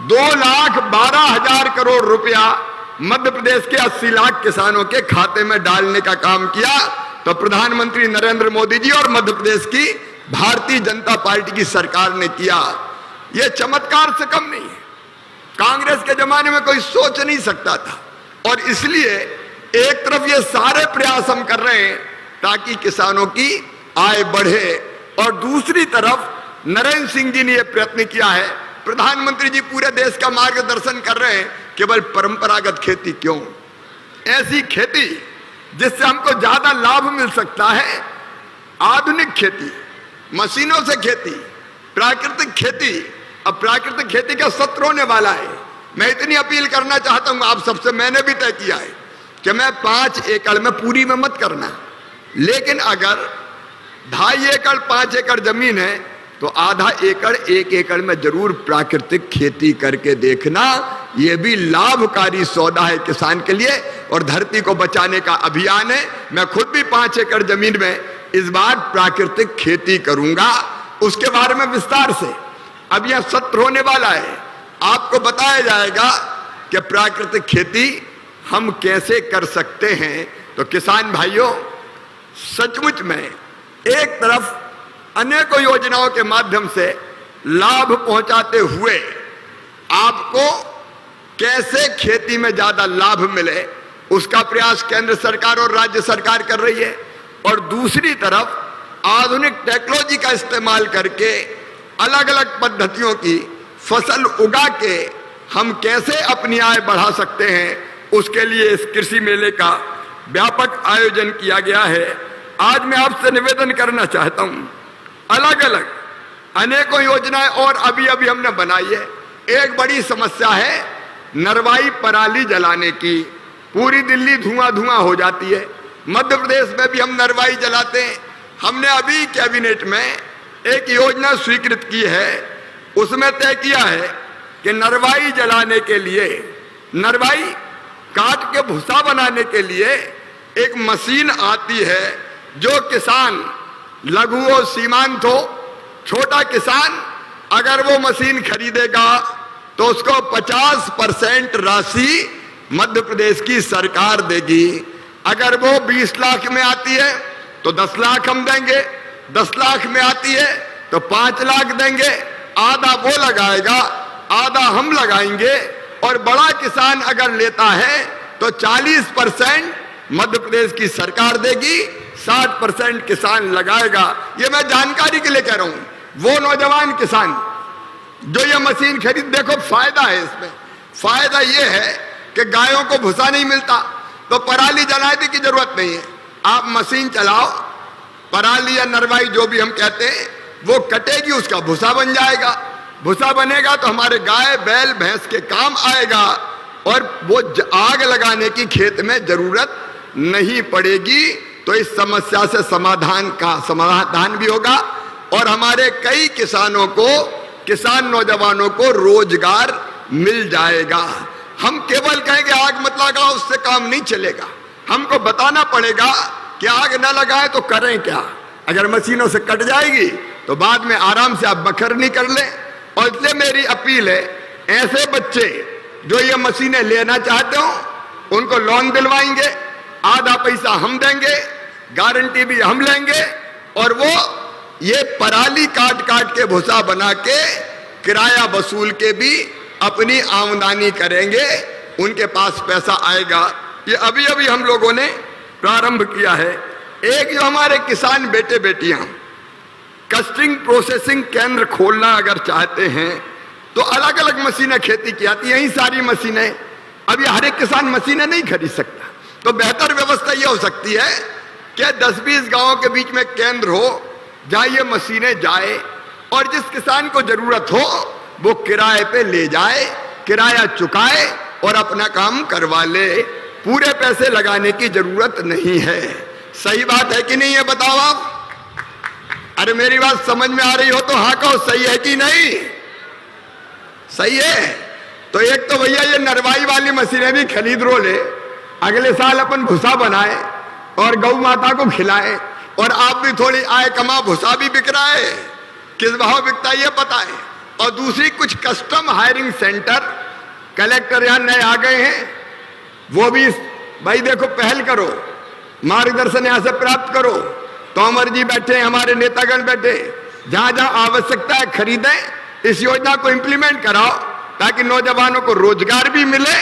2,12,000 करोड़ रुपया मध्य प्रदेश के 80 लाख किसानों के खाते में डालने का काम किया। तो प्रधानमंत्री नरेंद्र मोदी जी और मध्य प्रदेश की भारतीय जनता पार्टी की सरकार ने किया। यह चमत्कार से कम नहीं है। कांग्रेस के जमाने में कोई सोच नहीं सकता था। और इसलिए एक तरफ ये सारे प्रयास हम कर रहे हैं ताकि किसानों की आय बढ़े, और दूसरी तरफ नरेंद्र सिंह जी ने यह प्रयत्न किया है, प्रधानमंत्री जी पूरे देश का मार्गदर्शन कर रहे हैं, केवल परंपरागत खेती क्यों, ऐसी खेती जिससे हमको ज्यादा लाभ मिल सकता है, आधुनिक खेती, मशीनों से खेती, प्राकृतिक खेती। अब प्राकृतिक खेती का सत्र होने वाला है। मैं इतनी अपील करना चाहता हूं आप सबसे, मैंने भी तय किया है कि मैं 5 एकड़ में पूरी में मत करना, लेकिन अगर 2.5 एकड़ 5 एकड़ जमीन है तो आधा एकड़ 1 एकड़ में जरूर प्राकृतिक खेती करके देखना। ये भी लाभकारी सौदा है किसान के लिए और धरती को बचाने का अभियान है। मैं खुद भी 5 एकड़ जमीन में इस बार प्राकृतिक खेती करूंगा, उसके बारे में विस्तार से अब यह सत्र होने वाला है। आपको बताया जाएगा कि प्राकृतिक खेती हम कैसे कर सकते हैं। तो किसान भाइयों, सचमुच में एक तरफ अनेकों योजनाओं के माध्यम से लाभ पहुंचाते हुए आपको कैसे खेती में ज्यादा लाभ मिले उसका प्रयास केंद्र सरकार और राज्य सरकार कर रही है, और दूसरी तरफ आधुनिक टेक्नोलॉजी का इस्तेमाल करके अलग अलग पद्धतियों की फसल उगा के हम कैसे अपनी आय बढ़ा सकते हैं, उसके लिए इस कृषि मेले का व्यापक आयोजन किया गया है। आज मैं आपसे निवेदन करना चाहता हूं, अलग अलग अनेकों योजनाएं और अभी अभी हमने बनाई है। एक बड़ी समस्या है नरवाई पराली जलाने की। पूरी दिल्ली धुआं धुआं हो जाती है, मध्य प्रदेश में भी हम नरवाई जलाते हैं। हमने अभी कैबिनेट में एक योजना स्वीकृत की है, उसमें तय किया है कि नरवाई जलाने के लिए, नरवाई काट के भूसा बनाने के लिए एक मशीन आती है। जो किसान लघु हो, सीमांत हो, छोटा किसान अगर वो मशीन खरीदेगा तो उसको 50% राशि मध्य प्रदेश की सरकार देगी। अगर वो 20 लाख में आती है तो 10 लाख हम देंगे, 10 लाख में आती है तो 5 लाख देंगे। आधा वो लगाएगा, आधा हम लगाएंगे, और बड़ा किसान अगर लेता है तो 40% मध्य प्रदेश की सरकार देगी, 60% किसान लगाएगा। ये मैं जानकारी के लिए कह रहा हूं। वो नौजवान किसान जो ये मशीन खरीद, देखो फायदा है इसमें। फायदा ये है कि गायों को भूसा नहीं मिलता तो पराली जलाने की जरूरत नहीं है। आप मशीन चलाओ, पराली या नरवाई जो भी हम कहते हैं वो कटेगी, उसका भूसा बन जाएगा। भूसा बनेगा तो हमारे गाय बैल भैंस के काम आएगा और वो आग लगाने की खेत में जरूरत नहीं पड़ेगी। तो इस समस्या से समाधान भी होगा और हमारे कई किसानों को, किसान नौजवानों को रोजगार मिल जाएगा। हम केवल कहेंगे आग मत लगाओ, उससे काम नहीं चलेगा। हमको बताना पड़ेगा कि आग न लगाए तो करें क्या। अगर मशीनों से कट जाएगी तो बाद में आराम से आप बखरनी कर लें। और इसलिए मेरी अपील है, ऐसे बच्चे जो ये मशीनें लेना चाहते हो उनको लोन दिलवाएंगे, आधा पैसा हम देंगे, गारंटी भी हम लेंगे, और वो ये पराली काट काट के भूसा बना के किराया वसूल के भी अपनी आमदनी करेंगे, उनके पास पैसा आएगा। ये अभी अभी हम लोगों ने प्रारंभ किया है। एक जो हमारे किसान बेटे बेटियां कस्टिंग प्रोसेसिंग केंद्र खोलना अगर चाहते हैं तो अलग अलग मशीनें खेती की आती हैं, यही सारी मशीनें। अब ये हर एक किसान मशीनें नहीं खरीद सकता, तो बेहतर व्यवस्था ये हो सकती है कि 10-20 गांवों के बीच में केंद्र हो जहां ये मशीनें जाए और जिस किसान को जरूरत हो वो किराए पे ले जाए, किराया चुकाए और अपना काम करवा ले। पूरे पैसे लगाने की जरूरत नहीं है। सही बात है कि नहीं है, बताओ आप। अरे मेरी बात समझ में आ रही हो तो हाँ कहो, सही है कि नहीं? सही है। तो एक तो भैया ये नरवाई वाली मशीनें भी खरीद रो ले, अगले साल अपन भूसा बनाए और गौ माता को खिलाए, और आप भी थोड़ी आय कमा। भूसा भी बिक रहा है, किस भाव बिकता है ये पता है। और दूसरी कुछ कस्टम हायरिंग सेंटर कलेक्टर यहां नए आ गए हैं, वो भी भाई देखो पहल करो, मार्गदर्शन यहां से प्राप्त करो। तोमर जी बैठे, हमारे नेतागण बैठे, जहां जहां आवश्यकता है खरीदें, इस योजना को इंप्लीमेंट कराओ ताकि नौजवानों को रोजगार भी मिले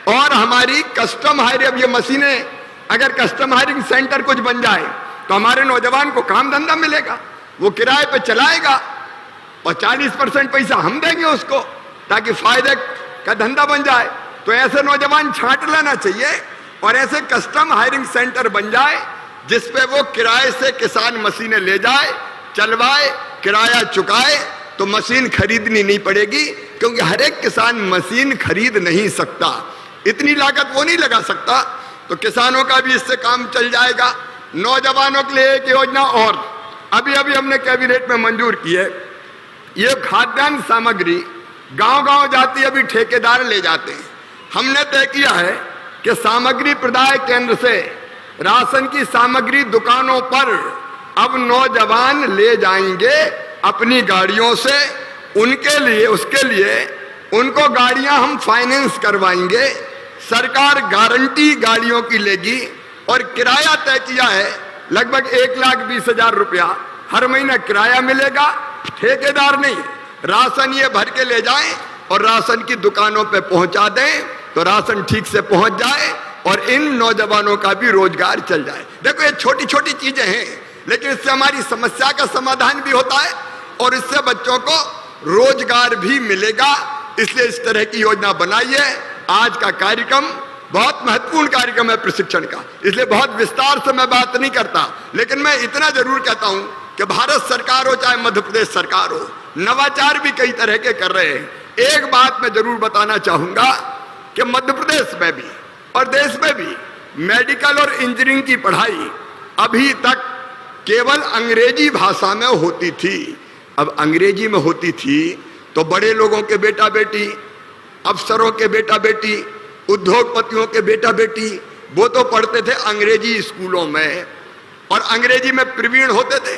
और हमारी कस्टम हायरिंग, अब ये मशीनें अगर कस्टम हायरिंग सेंटर कुछ बन जाए तो हमारे नौजवान को काम धंधा मिलेगा, वो किराए पे चलाएगा और 40% पैसा हम देंगे उसको, ताकि फायदे का धंधा बन जाए। तो ऐसे नौजवान छांट लेना चाहिए और ऐसे कस्टम हायरिंग सेंटर बन जाए जिसपे वो किराए से किसान मशीनें ले जाए, चलवाए, किराया चुकाए, तो मशीन खरीदनी नहीं पड़ेगी। क्योंकि हर एक किसान मशीन खरीद नहीं सकता, इतनी लागत वो नहीं लगा सकता। तो किसानों का भी इससे काम चल जाएगा। नौजवानों के लिए एक योजना और अभी अभी हमने कैबिनेट में मंजूर की है, ये खाद्यान्न सामग्री गांव-गांव जाती है, अभी ठेकेदार ले जाते हैं। हमने तय किया है कि सामग्री प्रदाय केंद्र से राशन की सामग्री दुकानों पर अब नौजवान ले जाएंगे अपनी गाड़ियों से। उनके लिए, उसके लिए उनको गाड़ियां हम फाइनेंस करवाएंगे, सरकार गारंटी गाड़ियों की लेगी और किराया तय किया है लगभग 1,20,000 रुपया हर महीना किराया मिलेगा। ठेकेदार नहीं, राशन ये भर के ले जाएं और राशन की दुकानों पे पहुंचा दें तो राशन ठीक से पहुंच जाए और इन नौजवानों का भी रोजगार चल जाए। देखो ये छोटी छोटी चीजें हैं, लेकिन इससे हमारी समस्या का समाधान भी होता है और इससे बच्चों को रोजगार भी मिलेगा। इसलिए इस तरह की योजना बनाई है। आज का कार्यक्रम बहुत महत्वपूर्ण कार्यक्रम है प्रशिक्षण का, इसलिए बहुत विस्तार से मैं बात नहीं करता, लेकिन मैं इतना जरूर कहता हूं कि भारत सरकार हो चाहे मध्य प्रदेश सरकार हो, नवाचार भी कई तरह के कर रहे हैं। एक बात मैं जरूर बताना चाहूंगा कि मध्य प्रदेश में भी और देश में भी मेडिकल और इंजीनियरिंग की पढ़ाई अभी तक केवल अंग्रेजी भाषा में होती थी। अब अंग्रेजी में होती थी तो बड़े लोगों के बेटा बेटी, अफसरों के बेटा बेटी, उद्योगपतियों के बेटा बेटी वो तो पढ़ते थे अंग्रेजी स्कूलों में और अंग्रेजी में प्रवीण होते थे।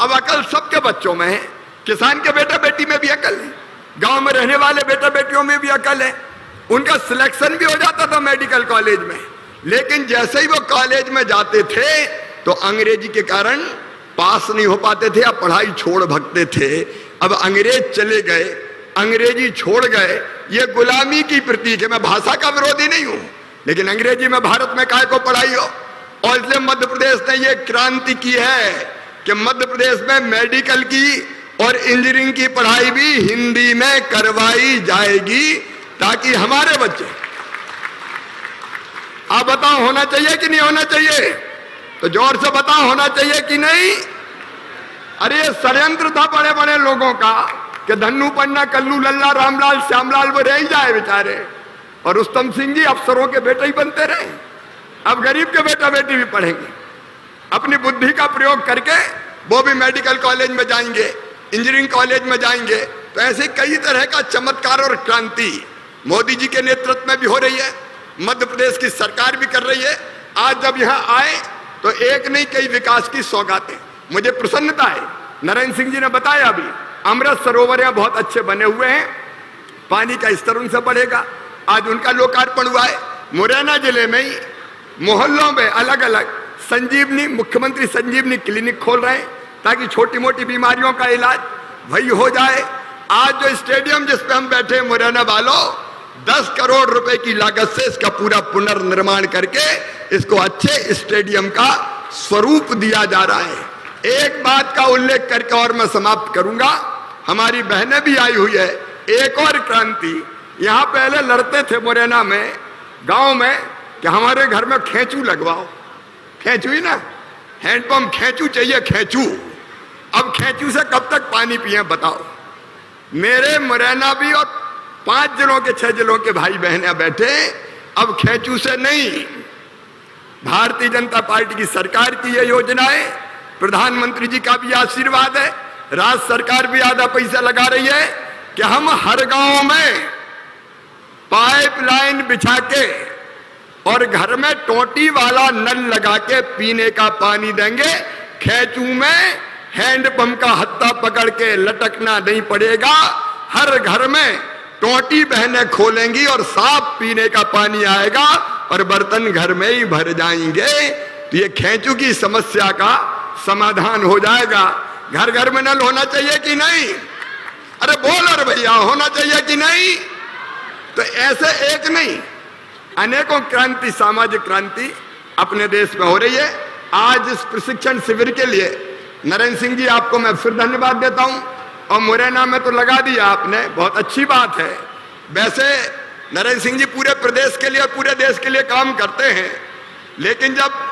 अब अकल सबके बच्चों में है, किसान के बेटा बेटी में भी अकल है, गांव में रहने वाले बेटा बेटियों में भी अकल है। उनका सिलेक्शन भी हो जाता था मेडिकल कॉलेज में, लेकिन जैसे ही वो कॉलेज में जाते थे तो अंग्रेजी के कारण पास नहीं हो पाते थे, अब पढ़ाई छोड़ भगते थे। अब अंग्रेज चले गए, अंग्रेजी छोड़ गए, ये गुलामी की प्रतीक है। मैं भाषा का विरोधी नहीं हूं, लेकिन अंग्रेजी में भारत में काहे को पढ़ाई हो। और इसलिए मध्य प्रदेश ने ये क्रांति की है कि मध्य प्रदेश में मेडिकल की और इंजीनियरिंग की पढ़ाई भी हिंदी में करवाई जाएगी, ताकि हमारे बच्चे, आप बताओ होना चाहिए कि नहीं होना चाहिए? तो जोर से बताओ होना चाहिए कि नहीं? अरे ये षड्यंत्र था बड़े बड़े लोगों का कि धन्नू पन्ना कल्लू लल्ला रामलाल श्यामलाल वो रह ही जाए बेचारे, और रुस्तम सिंह जी अफसरों के बेटे ही बनते रहे। अब गरीब के बेटा बेटी भी पढ़ेंगे, अपनी बुद्धि का प्रयोग करके वो भी मेडिकल कॉलेज में जाएंगे, इंजीनियरिंग कॉलेज में जाएंगे। तो ऐसे कई तरह का चमत्कार और क्रांति मोदी जी के नेतृत्व में भी हो रही है, मध्य प्रदेश की सरकार भी कर रही है। आज जब यहाँ आए तो एक नहीं कई विकास की सौगातें, मुझे प्रसन्नता है। नरेंद्र सिंह जी ने बताया अभी अमृत सरोवर यहाँ बहुत अच्छे बने हुए हैं, पानी का स्तर उनसे बढ़ेगा। आज उनका लोकार्पण हुआ है। मुरैना जिले में ही मोहल्लों में अलग अलग संजीवनी, मुख्यमंत्री संजीवनी क्लिनिक खोल रहे हैं ताकि छोटी मोटी बीमारियों का इलाज वही हो जाए। आज जो स्टेडियम जिस पे हम बैठे मुरैना वालों, 10 करोड़ रुपए की लागत से इसका पूरा पुनर्निर्माण करके इसको अच्छे स्टेडियम का स्वरूप दिया जा रहा है। एक बात का उल्लेख करके और मैं समाप्त करूंगा, हमारी बहनें भी आई हुई है। एक और क्रांति, यहाँ पहले लड़ते थे मुरैना में, गांव में, कि हमारे घर में खेचू लगवाओ। खेचू ही ना, हैंडपंप खेचू चाहिए, खेचू। अब खेचू से कब तक पानी पिए बताओ? मेरे मुरैना भी और 5 जिलों के 6 जिलों के भाई बहन बैठे, अब खेचू से नहीं। भारतीय जनता पार्टी की सरकार की ये योजना है, प्रधानमंत्री जी का भी आशीर्वाद है, राज्य सरकार भी आधा पैसा लगा रही है कि हम हर गांव में पाइपलाइन बिछा के और घर में टोटी वाला नल लगा के पीने का पानी देंगे। खेचू में हैंडपंप का हत्था पकड़ के लटकना नहीं पड़ेगा। हर घर में टोटी बहनें खोलेंगी और साफ पीने का पानी आएगा और बर्तन घर में ही भर जाएंगे। तो ये खेचू की समस्या का समाधान हो जाएगा। घर घर में नल होना चाहिए कि नहीं? अरे बोल अरे भैया, होना चाहिए कि नहीं? तो ऐसे एक नहीं, अनेकों क्रांति, सामाजिक क्रांति अपने देश में हो रही है। आज इस प्रशिक्षण शिविर के लिए नरेंद्र सिंह जी आपको मैं फिर धन्यवाद देता हूं। और मुरैना में तो लगा दिया आपने, बहुत अच्छी बात है। वैसे नरेंद्र सिंह जी पूरे प्रदेश के लिए और पूरे देश के लिए काम करते हैं, लेकिन जब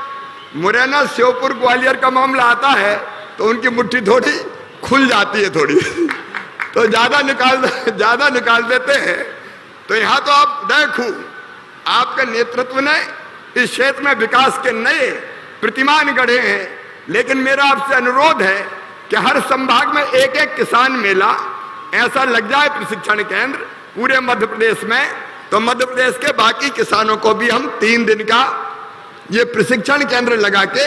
मुरैना, श्योपुर, ग्वालियर का मामला आता है तो उनकी मुट्ठी थोड़ी खुल जाती है थोड़ी तो ज्यादा निकाल देते हैं। तो यहाँ तो आप देखो, आपके नेतृत्व ने इस क्षेत्र में विकास के नए प्रतिमान गढ़े हैं। लेकिन मेरा आपसे अनुरोध है कि हर संभाग में एक एक किसान मेला ऐसा लग जाए प्रशिक्षण केंद्र पूरे मध्य प्रदेश में, तो मध्य प्रदेश के बाकी किसानों को भी हम 3 दिन का ये प्रशिक्षण केंद्र लगा के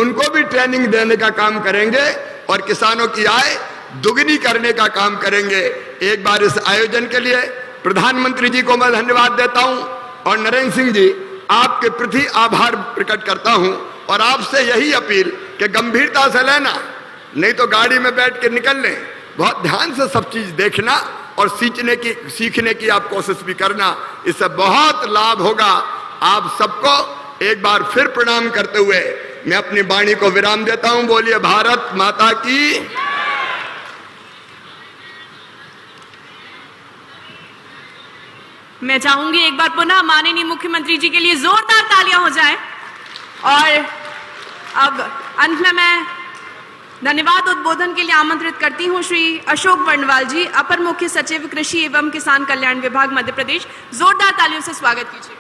उनको भी ट्रेनिंग देने का काम करेंगे और किसानों की आय दुगनी करने का काम करेंगे। एक बार इस आयोजन के लिए प्रधानमंत्री जी को मैं धन्यवाद देता हूं और नरेंद्र सिंह जी आपके प्रति आभार प्रकट करता हूं और आपसे यही अपील कि गंभीरता से लेना, नहीं तो गाड़ी में बैठ के निकल लें। बहुत ध्यान से सब चीज देखना और सीखने की आप कोशिश भी करना, इससे बहुत लाभ होगा। आप सबको एक बार फिर प्रणाम करते हुए मैं अपनी वाणी को विराम देता हूं। बोलिए भारत माता की। मैं चाहूंगी एक बार पुनः माननीय मुख्यमंत्री जी के लिए जोरदार तालियां हो जाएं। और अब अंत में मैं धन्यवाद उद्बोधन के लिए आमंत्रित करती हूं श्री अशोक बर्णवाल जी, अपर मुख्य सचिव कृषि एवं किसान कल्याण विभाग मध्य प्रदेश। जोरदार तालियों से स्वागत कीजिए।